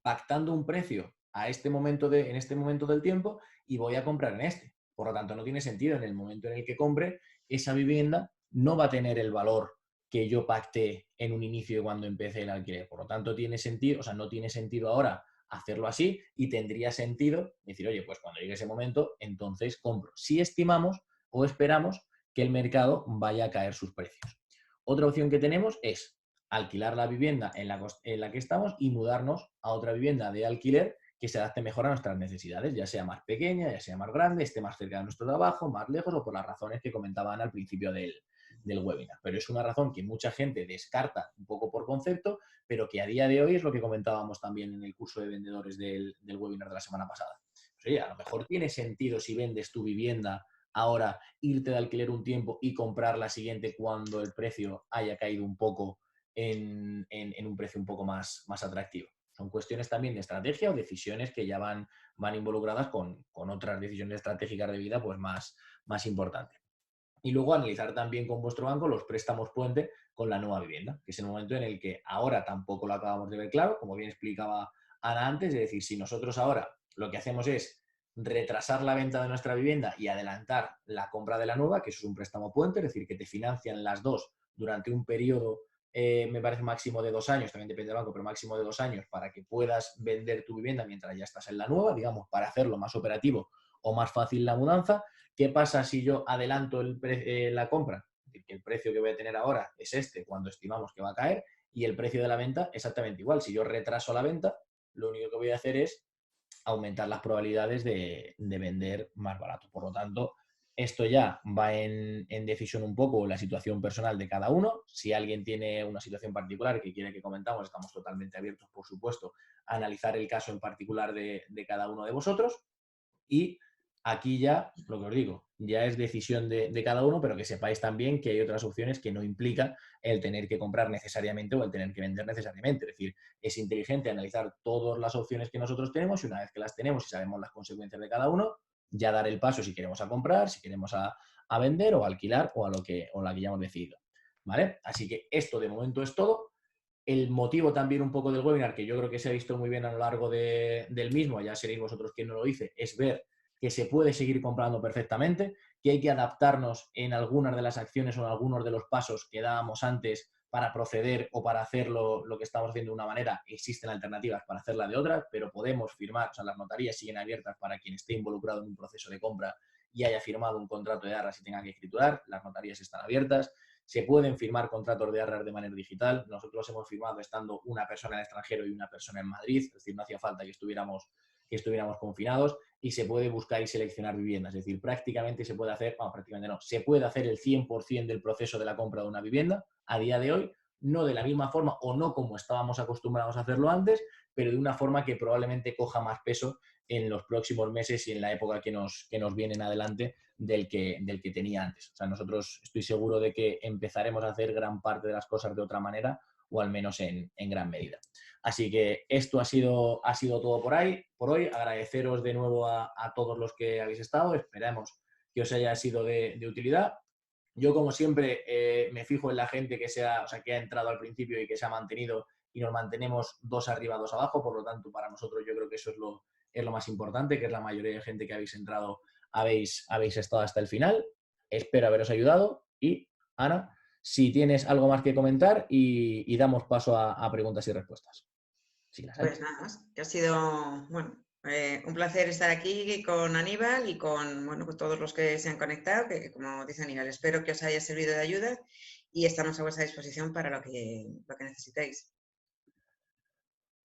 pactando un precio en este momento del tiempo y voy a comprar en este. Por lo tanto, no tiene sentido en el momento en el que compre, esa vivienda no va a tener el valor que yo pacté en un inicio cuando empecé el alquiler. Por lo tanto, tiene sentido, o sea, no tiene sentido ahora hacerlo así y tendría sentido decir, oye, pues cuando llegue ese momento, entonces compro. Si estimamos o esperamos que el mercado vaya a caer sus precios. Otra opción que tenemos es alquilar la vivienda en la que estamos y mudarnos a otra vivienda de alquiler que se adapte mejor a nuestras necesidades, ya sea más pequeña, ya sea más grande, esté más cerca de nuestro trabajo, más lejos o por las razones que comentaban al principio del webinar. Pero es una razón que mucha gente descarta un poco por concepto, pero que a día de hoy es lo que comentábamos también en el curso de vendedores del webinar de la semana pasada. Pues oye, a lo mejor tiene sentido si vendes tu vivienda ahora irte de alquiler un tiempo y comprar la siguiente cuando el precio haya caído un poco en un precio un poco más atractivo. Son cuestiones también de estrategia o decisiones que ya van involucradas con otras decisiones estratégicas de vida pues más importantes. Y luego analizar también con vuestro banco los préstamos puente con la nueva vivienda, que es el momento en el que ahora tampoco lo acabamos de ver claro, como bien explicaba Ana antes, es decir, si nosotros ahora lo que hacemos es retrasar la venta de nuestra vivienda y adelantar la compra de la nueva, que eso es un préstamo puente, es decir, que te financian las dos durante un periodo, me parece máximo de 2 años, también depende del banco, pero máximo de 2 años para que puedas vender tu vivienda mientras ya estás en la nueva, digamos, para hacerlo más operativo o más fácil la mudanza. ¿Qué pasa si yo adelanto la compra? Que el precio que voy a tener ahora es este cuando estimamos que va a caer y el precio de la venta exactamente igual. Si yo retraso la venta, lo único que voy a hacer es aumentar las probabilidades de vender más barato. Por lo tanto, esto ya va en decisión un poco la situación personal de cada uno. Si alguien tiene una situación particular que quiere que comentamos, estamos totalmente abiertos, por supuesto, a analizar el caso en particular de cada uno de vosotros. Y aquí ya, lo que os digo, ya es decisión de cada uno, pero que sepáis también que hay otras opciones que no implican el tener que comprar necesariamente o el tener que vender necesariamente. Es decir, es inteligente analizar todas las opciones que nosotros tenemos y una vez que las tenemos y sabemos las consecuencias de cada uno, ya dar el paso si queremos a comprar, si queremos a vender o a alquilar o a lo que ya hemos decidido. ¿Vale? Así que esto de momento es todo. El motivo también un poco del webinar, que yo creo que se ha visto muy bien a lo largo del mismo, ya seréis vosotros quien no lo dice, es ver que se puede seguir comprando perfectamente, que hay que adaptarnos en algunas de las acciones o en algunos de los pasos que dábamos antes para proceder o para hacerlo lo que estamos haciendo de una manera. Existen alternativas para hacerla de otra, pero podemos firmar, o sea, las notarías siguen abiertas para quien esté involucrado en un proceso de compra y haya firmado un contrato de arras y tenga que escriturar, las notarías están abiertas. Se pueden firmar contratos de arras de manera digital. Nosotros hemos firmado estando una persona en el extranjero y una persona en Madrid, es decir, no hacía falta que estuviéramos confinados, y se puede buscar y seleccionar viviendas. Es decir, prácticamente se puede hacer, bueno, prácticamente no, se puede hacer el 100% del proceso de la compra de una vivienda a día de hoy, no de la misma forma o no como estábamos acostumbrados a hacerlo antes, pero de una forma que probablemente coja más peso en los próximos meses y en la época que nos viene en adelante del que tenía antes. O sea, nosotros estoy seguro de que empezaremos a hacer gran parte de las cosas de otra manera o al menos en gran medida. Así que esto ha sido todo por hoy. Agradeceros de nuevo a todos los que habéis estado. Esperamos que os haya sido de utilidad. Yo, como siempre, me fijo en la gente que ha entrado al principio y que se ha mantenido y nos mantenemos 2 arriba, 2 abajo. Por lo tanto, para nosotros yo creo que eso es lo más importante, que es la mayoría de gente que habéis entrado, habéis estado hasta el final. Espero haberos ayudado y, Ana, si tienes algo más que comentar y damos paso a preguntas y respuestas. Si las hay. Pues nada más, que ha sido, bueno, un placer estar aquí con Aníbal y con todos los que se han conectado, que como dice Aníbal, espero que os haya servido de ayuda y estamos a vuestra disposición para lo que necesitéis.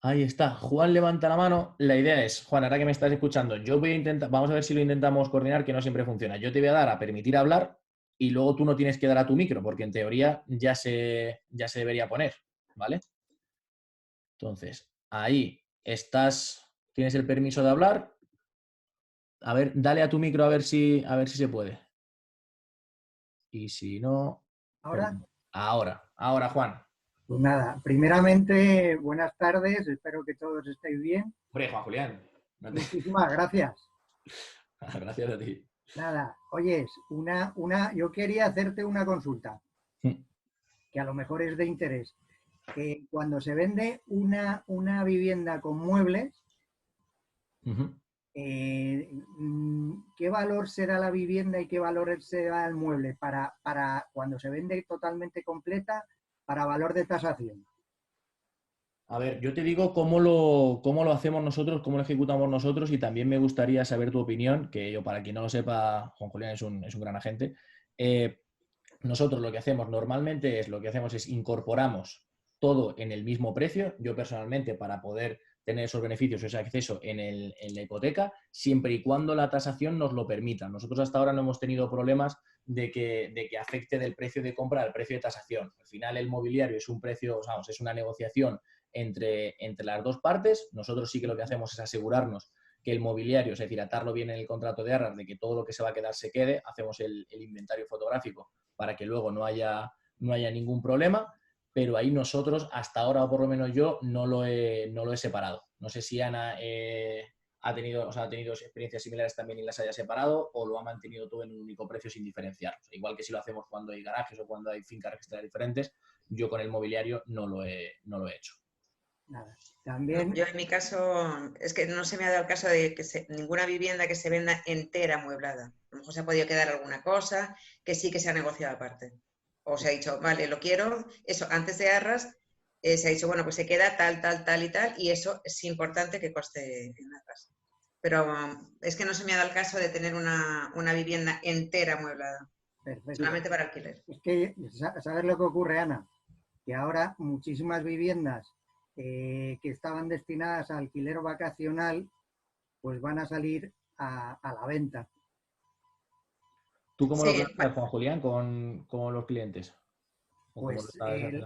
Ahí está. Juan levanta la mano. La idea es, Juan, ahora que me estás escuchando, yo voy a intentar, vamos a ver si lo intentamos coordinar, que no siempre funciona. Yo te voy a dar a permitir hablar y luego tú no tienes que dar a tu micro, porque en teoría ya se debería poner, ¿vale? Entonces, ahí estás, tienes el permiso de hablar. A ver, dale a tu micro a ver si se puede. Y si no... ¿Ahora? Ahora, Juan. Pues nada, primeramente, buenas tardes, espero que todos estéis bien. Hombre, Juan Julián. Muchísimas gracias. Gracias a ti. Nada, oyes, yo quería hacerte una consulta, que a lo mejor es de interés. Que cuando se vende una vivienda con muebles, ¿qué valor será la vivienda y qué valor será el mueble para cuando se vende totalmente completa, para valor de tasación? A ver, yo te digo cómo lo hacemos nosotros, cómo lo ejecutamos nosotros y también me gustaría saber tu opinión, que yo, para quien no lo sepa, Juan Julián es un gran agente. Nosotros lo que hacemos normalmente es incorporamos todo en el mismo precio. Yo personalmente, para poder tener esos beneficios o ese acceso en la hipoteca, siempre y cuando la tasación nos lo permita. Nosotros hasta ahora no hemos tenido problemas de que afecte del precio de compra al precio de tasación. Al final el mobiliario es un precio, vamos, es una negociación entre las dos partes. Nosotros sí que lo que hacemos es asegurarnos que el mobiliario, es decir, atarlo bien en el contrato de arras, de que todo lo que se va a quedar se quede. Hacemos el inventario fotográfico para que luego no haya ningún problema, pero ahí nosotros, hasta ahora, o por lo menos yo, no lo he separado. No sé si Ana o sea, ha tenido experiencias similares también y las haya separado, o lo ha mantenido todo en un único precio sin diferenciar. O sea, igual que si lo hacemos cuando hay garajes o cuando hay fincas registradas diferentes, yo con el mobiliario no lo he hecho. Nada. También... Yo en mi caso, es que no se me ha dado el caso de que ninguna vivienda que se venda entera amueblada. A lo mejor se ha podido quedar alguna cosa que sí que se ha negociado aparte. O se ha dicho, vale, lo quiero, eso antes de arras, se ha dicho, bueno, pues se queda tal, tal, tal y tal, y eso es importante que coste en arras. Pero es que no se me ha dado el caso de tener una vivienda entera amueblada. Perfecto. Solamente para alquiler. Es que, ¿sabes lo que ocurre, Ana? Que ahora muchísimas viviendas que estaban destinadas a alquiler vacacional, pues van a salir a la venta. ¿Tú cómo lo planteas, Juan Julián, con los clientes? Pues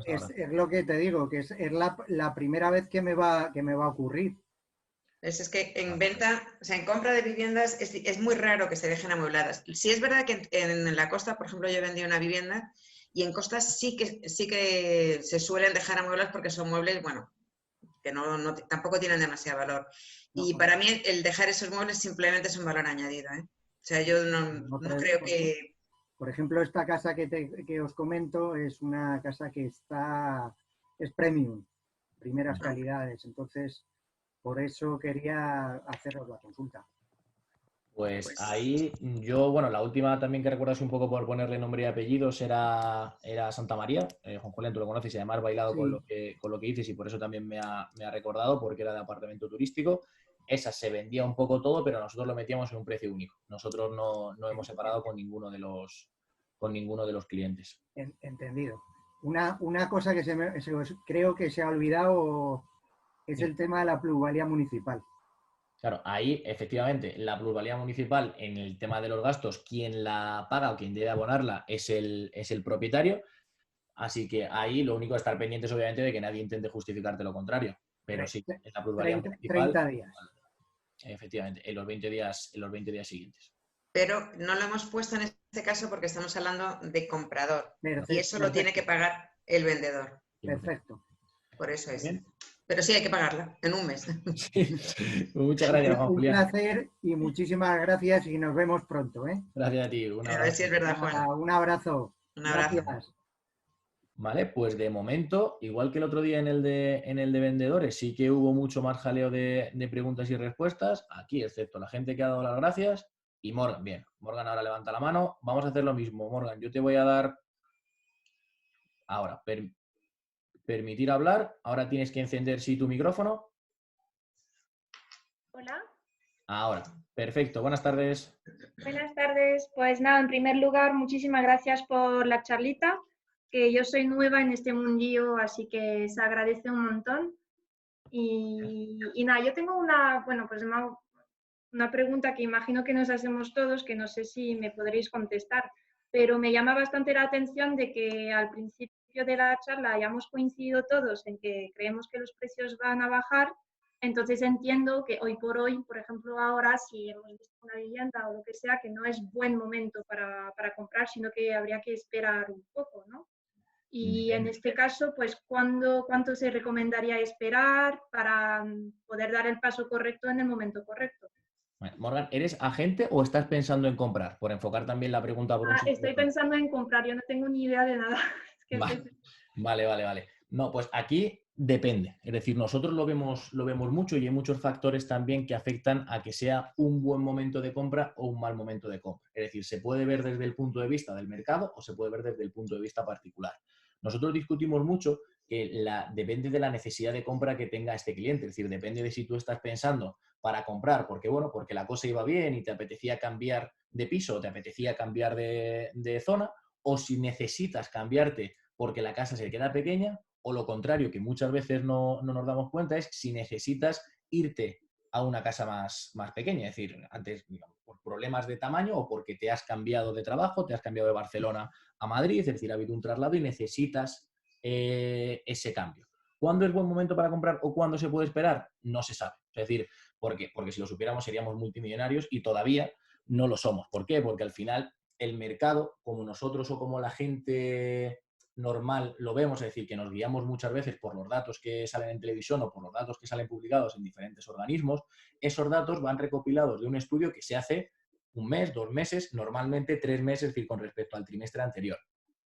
es lo que te digo, que es la primera vez que me va a ocurrir. Es que en venta, o sea, en compra de viviendas es muy raro que se dejen amuebladas. Sí es verdad que en la costa, por ejemplo, yo vendí una vivienda y en costa sí que se suelen dejar amuebladas porque son muebles, bueno, que tampoco tienen demasiado valor. No. Y para mí el dejar esos muebles simplemente es un valor añadido, ¿eh? O sea, yo no creo que... Por ejemplo, esta casa que os comento es una casa que es premium, primeras calidades. Entonces, por eso quería haceros la consulta. Pues ahí yo, bueno, la última también que recuerdas un poco por ponerle nombre y apellidos era Santa María. Juan Julián, tú lo conoces y además bailado sí. con lo que dices y por eso también me ha recordado porque era de apartamento turístico. Esa se vendía un poco todo, pero nosotros lo metíamos en un precio único. Nosotros no hemos separado con ninguno de los clientes. Entendido. Una cosa que creo que se ha olvidado es el tema de la plusvalía municipal. Claro, ahí efectivamente la plusvalía municipal en el tema de los gastos, quien la paga o quien debe abonarla es el propietario. Así que ahí lo único es estar pendientes obviamente de que nadie intente justificarte lo contrario. Pero sí, en la plusvalía municipal. 30 días. Efectivamente, en los 20 días siguientes. Pero no lo hemos puesto en este caso porque estamos hablando de comprador. Perfecto, y eso lo tiene que pagar el vendedor. Perfecto. Por eso es. Bien. Pero sí hay que pagarla en un mes. Sí. Muchas gracias, Juan Julián. Un placer y muchísimas gracias y nos vemos pronto, ¿eh? Gracias a ti. A ver si es verdad, Juan. Un abrazo. Un abrazo. Gracias. Vale, pues de momento, igual que el otro día en el de vendedores, sí que hubo mucho más jaleo de preguntas y respuestas. Aquí, excepto la gente que ha dado las gracias. Y Morgan, bien. Morgan ahora levanta la mano. Vamos a hacer lo mismo. Morgan, yo te voy a dar ahora. Permitir hablar. Ahora tienes que encender tu micrófono. Hola. Ahora. Perfecto. Buenas tardes. Buenas tardes. Pues nada, en primer lugar, muchísimas gracias por la charlita, que yo soy nueva en este mundillo, así que se agradece un montón. Y nada, yo tengo una pregunta que imagino que nos hacemos todos, que no sé si me podréis contestar, pero me llama bastante la atención de que al principio de la charla hayamos coincidido todos en que creemos que los precios van a bajar. Entonces entiendo que hoy por hoy, por ejemplo, ahora si hemos visto una vivienda o lo que sea, que no es buen momento para comprar, sino que habría que esperar un poco, ¿no? Y en este caso, pues, ¿cuánto se recomendaría esperar para poder dar el paso correcto en el momento correcto? Bueno, Morgan, ¿eres agente o estás pensando en comprar? Por enfocar también la pregunta por un sitio. Estoy pensando en comprar, yo no tengo ni idea de nada. Vale. No, pues aquí depende. Es decir, nosotros lo vemos mucho y hay muchos factores también que afectan a que sea un buen momento de compra o un mal momento de compra. Es decir, se puede ver desde el punto de vista del mercado o se puede ver desde el punto de vista particular. Nosotros discutimos mucho que depende de la necesidad de compra que tenga este cliente. Es decir, depende de si tú estás pensando para comprar porque la cosa iba bien y te apetecía cambiar de piso o te apetecía cambiar de zona, o si necesitas cambiarte porque la casa se queda pequeña, o lo contrario, que muchas veces no nos damos cuenta, es si necesitas irte a una casa más pequeña. Es decir, antes, digamos, por problemas de tamaño o porque te has cambiado de trabajo, te has cambiado de Barcelona a Madrid, es decir, ha habido un traslado y necesitas ese cambio. ¿Cuándo es buen momento para comprar o cuándo se puede esperar? No se sabe. Es decir, porque si lo supiéramos seríamos multimillonarios y todavía no lo somos. ¿Por qué? Porque al final el mercado, como nosotros o como la gente normal lo vemos, es decir, que nos guiamos muchas veces por los datos que salen en televisión o por los datos que salen publicados en diferentes organismos, esos datos van recopilados de un estudio que se hace 1 mes, 2 meses, normalmente 3 meses, es decir, con respecto al trimestre anterior.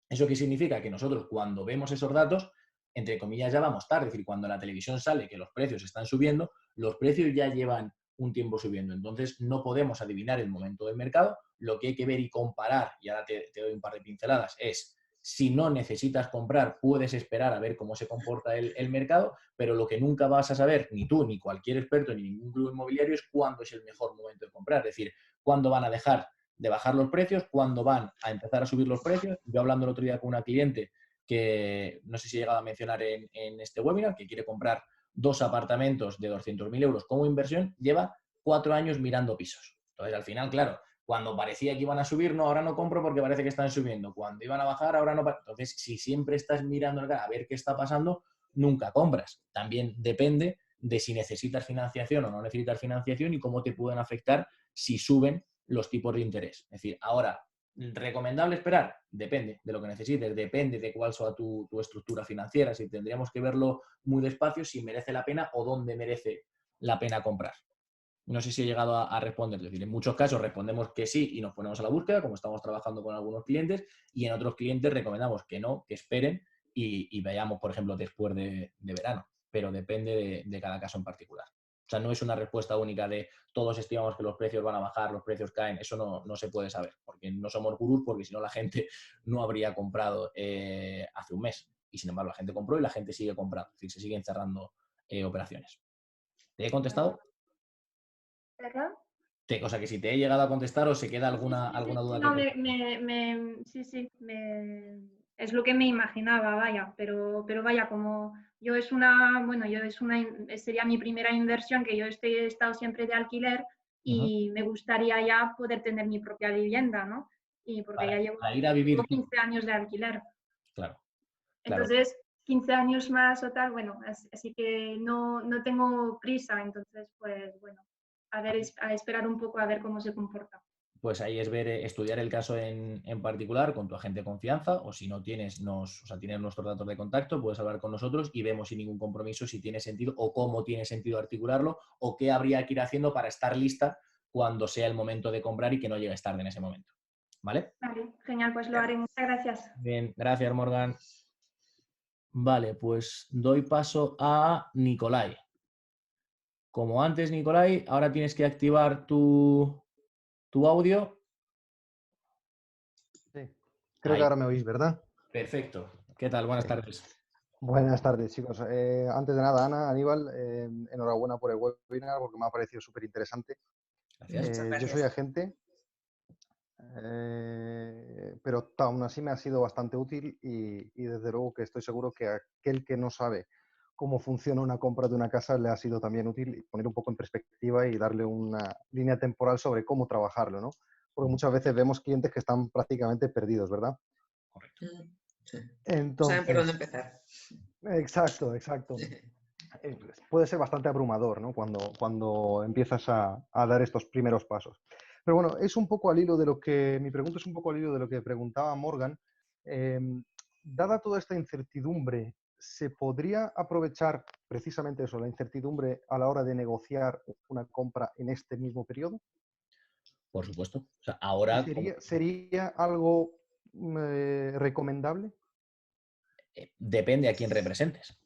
¿Eso qué significa? Que nosotros cuando vemos esos datos, entre comillas, ya vamos tarde, es decir, cuando la televisión sale que los precios están subiendo, los precios ya llevan un tiempo subiendo. Entonces, no podemos adivinar el momento del mercado. Lo que hay que ver y comparar, y ahora te doy un par de pinceladas, es si no necesitas comprar, puedes esperar a ver cómo se comporta el mercado, pero lo que nunca vas a saber, ni tú, ni cualquier experto, ni ningún grupo inmobiliario, es cuándo es el mejor momento de comprar. Es decir, cuándo van a dejar de bajar los precios, cuándo van a empezar a subir los precios. Yo hablando el otro día con una cliente que no sé si he llegado a mencionar en este webinar, que quiere comprar 2 apartamentos de 200.000 euros como inversión, lleva 4 años mirando pisos. Entonces, al final, claro, cuando parecía que iban a subir, no, ahora no compro porque parece que están subiendo. Cuando iban a bajar, ahora no. Entonces, si siempre estás mirando a ver qué está pasando, nunca compras. También depende de si necesitas financiación o no necesitas financiación y cómo te pueden afectar si suben los tipos de interés. Es decir, ahora, ¿recomendable esperar? Depende de lo que necesites, depende de cuál sea tu estructura financiera, si tendríamos que verlo muy despacio, si merece la pena o dónde merece la pena comprar. No sé si he llegado a responder, es decir, en muchos casos respondemos que sí y nos ponemos a la búsqueda, como estamos trabajando con algunos clientes, y en otros clientes recomendamos que no, que esperen y veamos, por ejemplo, después de verano, pero depende de cada caso en particular. O sea, no es una respuesta única de todos estimamos que los precios van a bajar, los precios caen, eso no se puede saber, porque no somos gurús, porque si no la gente no habría comprado hace 1 mes. Y sin embargo la gente compró y la gente sigue comprando, es decir, se siguen cerrando operaciones. ¿Te he contestado? ¿Verdad? O sea, que si te he llegado a contestar o se queda alguna duda. No, es lo que me imaginaba, vaya, pero vaya, como yo sería mi primera inversión, que yo he estado siempre de alquiler y me gustaría ya poder tener mi propia vivienda, ¿no? Y porque ya llevo Para ir a vivir 15 años de alquiler. Claro. Entonces, 15 años más o tal, bueno, así que no tengo prisa, entonces, pues bueno, a esperar un poco a ver cómo se comporta. Pues ahí es ver, estudiar el caso en particular con tu agente de confianza, o si no tienes, tienes nuestros datos de contacto, puedes hablar con nosotros y vemos sin ningún compromiso si tiene sentido o cómo tiene sentido articularlo o qué habría que ir haciendo para estar lista cuando sea el momento de comprar y que no llegues tarde en ese momento. ¿Vale? Vale, genial, pues lo haré. Muchas gracias. Bien, gracias, Morgan. Vale, pues doy paso a Nicolai. Como antes, Nicolai, ahora tienes que activar tu audio. Sí, creo que ahora me oís, ¿verdad? Perfecto. ¿Qué tal? Buenas tardes. Buenas tardes, chicos. Antes de nada, Ana, Aníbal, enhorabuena por el webinar porque me ha parecido súper interesante. Gracias. Yo soy agente, pero aún así me ha sido bastante útil y desde luego que estoy seguro que a aquel que no sabe cómo funciona una compra de una casa le ha sido también útil poner un poco en perspectiva y darle una línea temporal sobre cómo trabajarlo, ¿no? Porque muchas veces vemos clientes que están prácticamente perdidos, ¿verdad? Correcto. Sí. Entonces, ¿saben por dónde empezar? Exacto. Puede ser bastante abrumador, ¿no? Cuando empiezas a dar estos primeros pasos. Pero bueno, es un poco al hilo de lo que, mi pregunta es un poco al hilo de lo que preguntaba Morgan. Dada toda esta incertidumbre, ¿se podría aprovechar precisamente eso, la incertidumbre a la hora de negociar una compra en este mismo periodo? Por supuesto. O sea, ahora ¿Sería algo recomendable? Depende a quién representes.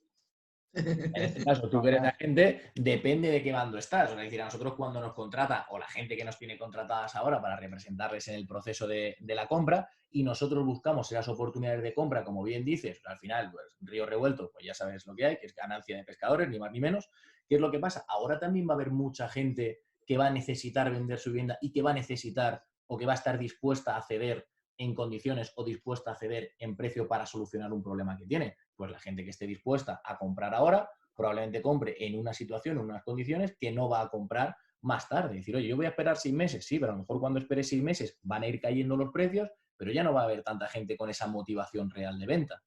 En este caso, tú que eres agente, depende de qué bando estás. Es decir, a nosotros cuando nos contrata, o la gente que nos tiene contratadas ahora para representarles en el proceso de la compra, y nosotros buscamos esas oportunidades de compra, como bien dices, al final, pues río revuelto, pues ya sabes lo que hay, que es ganancia de pescadores, ni más ni menos. ¿Qué es lo que pasa? Ahora también va a haber mucha gente que va a necesitar vender su vivienda y que va a necesitar o que va a estar dispuesta a ceder en condiciones o dispuesta a ceder en precio para solucionar un problema que tiene. Pues la gente que esté dispuesta a comprar ahora probablemente compre en una situación, en unas condiciones que no va a comprar más tarde. Decir, oye, yo voy a esperar 6 meses, sí, pero a lo mejor cuando espere 6 meses van a ir cayendo los precios, pero ya no va a haber tanta gente con esa motivación real de venta.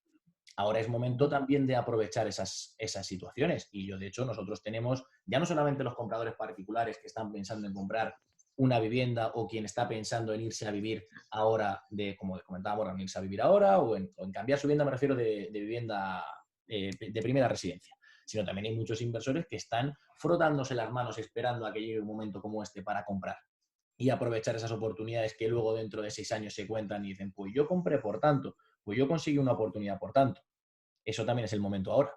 Ahora es momento también de aprovechar esas situaciones. Y yo, de hecho, nosotros tenemos ya no solamente los compradores particulares que están pensando en comprar una vivienda o quien está pensando en irse a vivir ahora, como comentábamos, en irse a vivir ahora o en cambiar su vivienda, me refiero de vivienda de primera residencia, sino también hay muchos inversores que están frotándose las manos esperando a que llegue un momento como este para comprar y aprovechar esas oportunidades que luego dentro de 6 años se cuentan y dicen, pues yo compré por tanto, pues yo conseguí una oportunidad por tanto. Eso también es el momento ahora.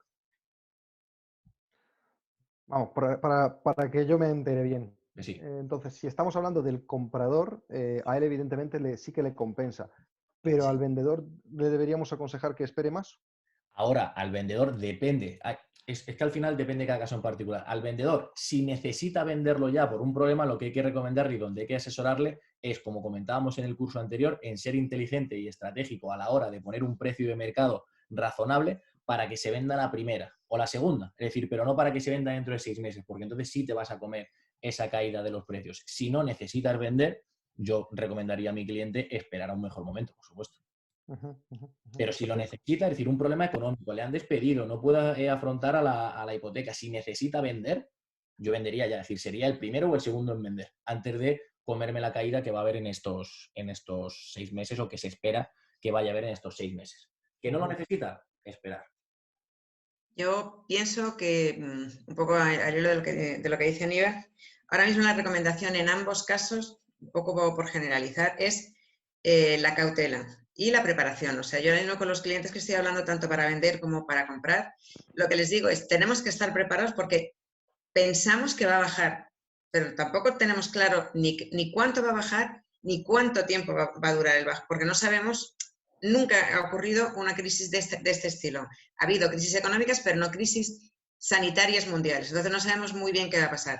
Vamos, para que yo me entere bien. Sí. Entonces, si estamos hablando del comprador, a él evidentemente sí que le compensa, pero Sí. al vendedor le deberíamos aconsejar que espere más. Ahora, al vendedor depende. Es que al final depende de cada caso en particular. Al vendedor, si necesita venderlo ya por un problema, lo que hay que recomendarle y donde hay que asesorarle es, como comentábamos en el curso anterior, en ser inteligente y estratégico a la hora de poner un precio de mercado razonable para que se venda la primera o la segunda. Es decir, pero no para que se venda dentro de 6 meses, porque entonces sí te vas a comer esa caída de los precios. Si no necesitas vender, yo recomendaría a mi cliente esperar a un mejor momento, por supuesto. Pero si lo necesita, es decir, un problema económico, le han despedido, no puede afrontar a la hipoteca, si necesita vender, yo vendería ya, es decir, sería el primero o el segundo en vender, antes de comerme la caída que va a haber en estos 6 meses o que se espera que vaya a haber en estos 6 meses. ¿Que no lo necesita? Esperar. Yo pienso que, un poco al hilo de lo que dice Aníbal, ahora mismo la recomendación en ambos casos, un poco por generalizar, es la cautela y la preparación. O sea, yo ahora mismo con los clientes que estoy hablando, tanto para vender como para comprar, lo que les digo es, tenemos que estar preparados porque pensamos que va a bajar, pero tampoco tenemos claro ni cuánto va a bajar, ni cuánto tiempo va a durar el bajo, porque no sabemos. Nunca ha ocurrido una crisis de este estilo. Ha habido crisis económicas, pero no crisis sanitarias mundiales. Entonces no sabemos muy bien qué va a pasar.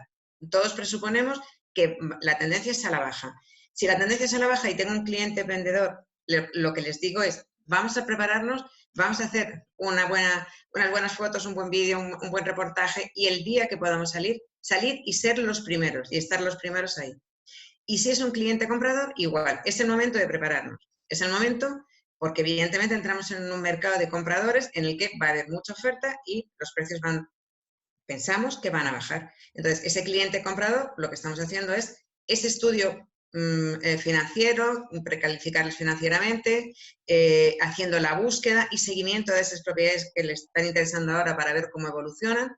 Todos presuponemos que la tendencia es a la baja. Si la tendencia es a la baja y tengo un cliente vendedor, lo que les digo es, vamos a prepararnos, vamos a hacer unas buenas fotos, un buen vídeo, un buen reportaje y el día que podamos salir y ser los primeros y estar los primeros ahí. Y si es un cliente comprador, igual, es el momento de prepararnos. Es el momento porque evidentemente entramos en un mercado de compradores en el que va a haber mucha oferta y los precios pensamos que van a bajar. Entonces, ese cliente comprador, lo que estamos haciendo es ese estudio financiero, precalificarles financieramente, haciendo la búsqueda y seguimiento de esas propiedades que les están interesando ahora para ver cómo evolucionan.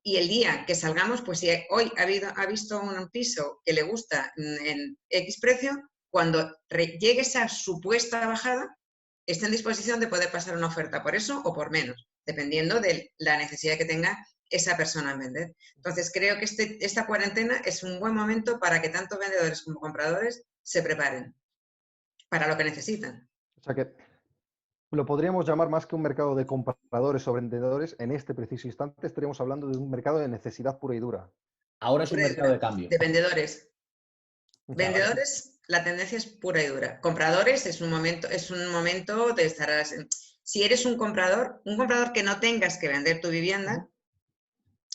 Y el día que salgamos, pues si hoy ha visto un piso que le gusta en X precio, cuando llegue esa supuesta bajada, está en disposición de poder pasar una oferta por eso o por menos, dependiendo de la necesidad que tenga esa persona al vender. Entonces, creo que esta cuarentena es un buen momento para que tanto vendedores como compradores se preparen para lo que necesitan. O sea que lo podríamos llamar más que un mercado de compradores o vendedores. En este preciso instante estaríamos hablando de un mercado de necesidad pura y dura. Ahora es un mercado de cambio. De vendedores. Vendedores, la tendencia es pura y dura. Compradores es un momento de estar. Si eres un comprador que no tengas que vender tu vivienda,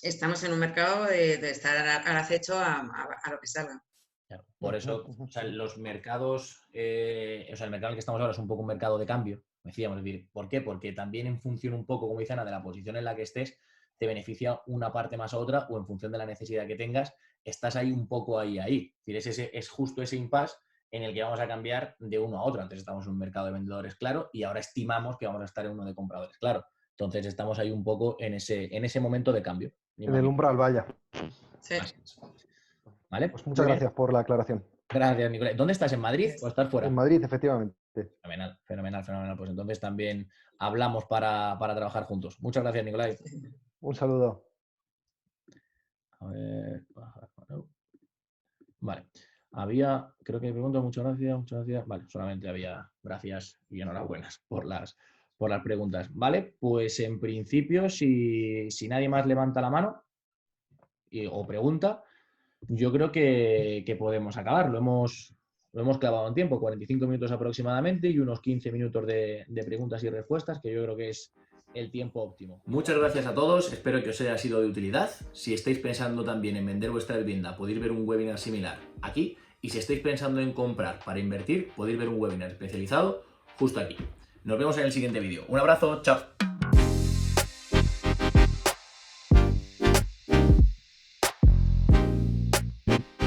estamos en un mercado de estar al acecho a lo que salga. Claro, por eso, o sea, los mercados, el mercado en el que estamos ahora es un poco un mercado de cambio, decíamos. Es decir, ¿por qué? Porque también en función un poco, como dice Ana, de la posición en la que estés, te beneficia una parte más a otra o en función de la necesidad que tengas, estás ahí un poco ahí. Es decir, es justo ese impasse en el que vamos a cambiar de uno a otro. Antes estamos en un mercado de vendedores, claro, y ahora estimamos que vamos a estar en uno de compradores, claro. Entonces estamos ahí un poco en ese momento de cambio. En el umbral, vaya. Sí. ¿Vale? Pues muchas gracias por la aclaración. Gracias, Nicolás. ¿Dónde estás? ¿En Madrid o estás fuera? En Madrid, efectivamente. Fenomenal. Pues entonces también hablamos para trabajar juntos. Muchas gracias, Nicolás. Un saludo. A ver. Vale. Creo que me pregunto, muchas gracias. Vale, solamente había gracias y enhorabuenas por las preguntas. Vale, pues en principio, si nadie más levanta la mano o pregunta, yo creo que podemos acabar. Lo hemos clavado en tiempo, 45 minutos aproximadamente y unos 15 minutos de preguntas y respuestas, que yo creo que es el tiempo óptimo. Muchas gracias a todos, espero que os haya sido de utilidad. Si estáis pensando también en vender vuestra vivienda, podéis ver un webinar similar aquí. Y si estáis pensando en comprar para invertir, podéis ver un webinar especializado justo aquí. Nos vemos en el siguiente vídeo. Un abrazo, chao.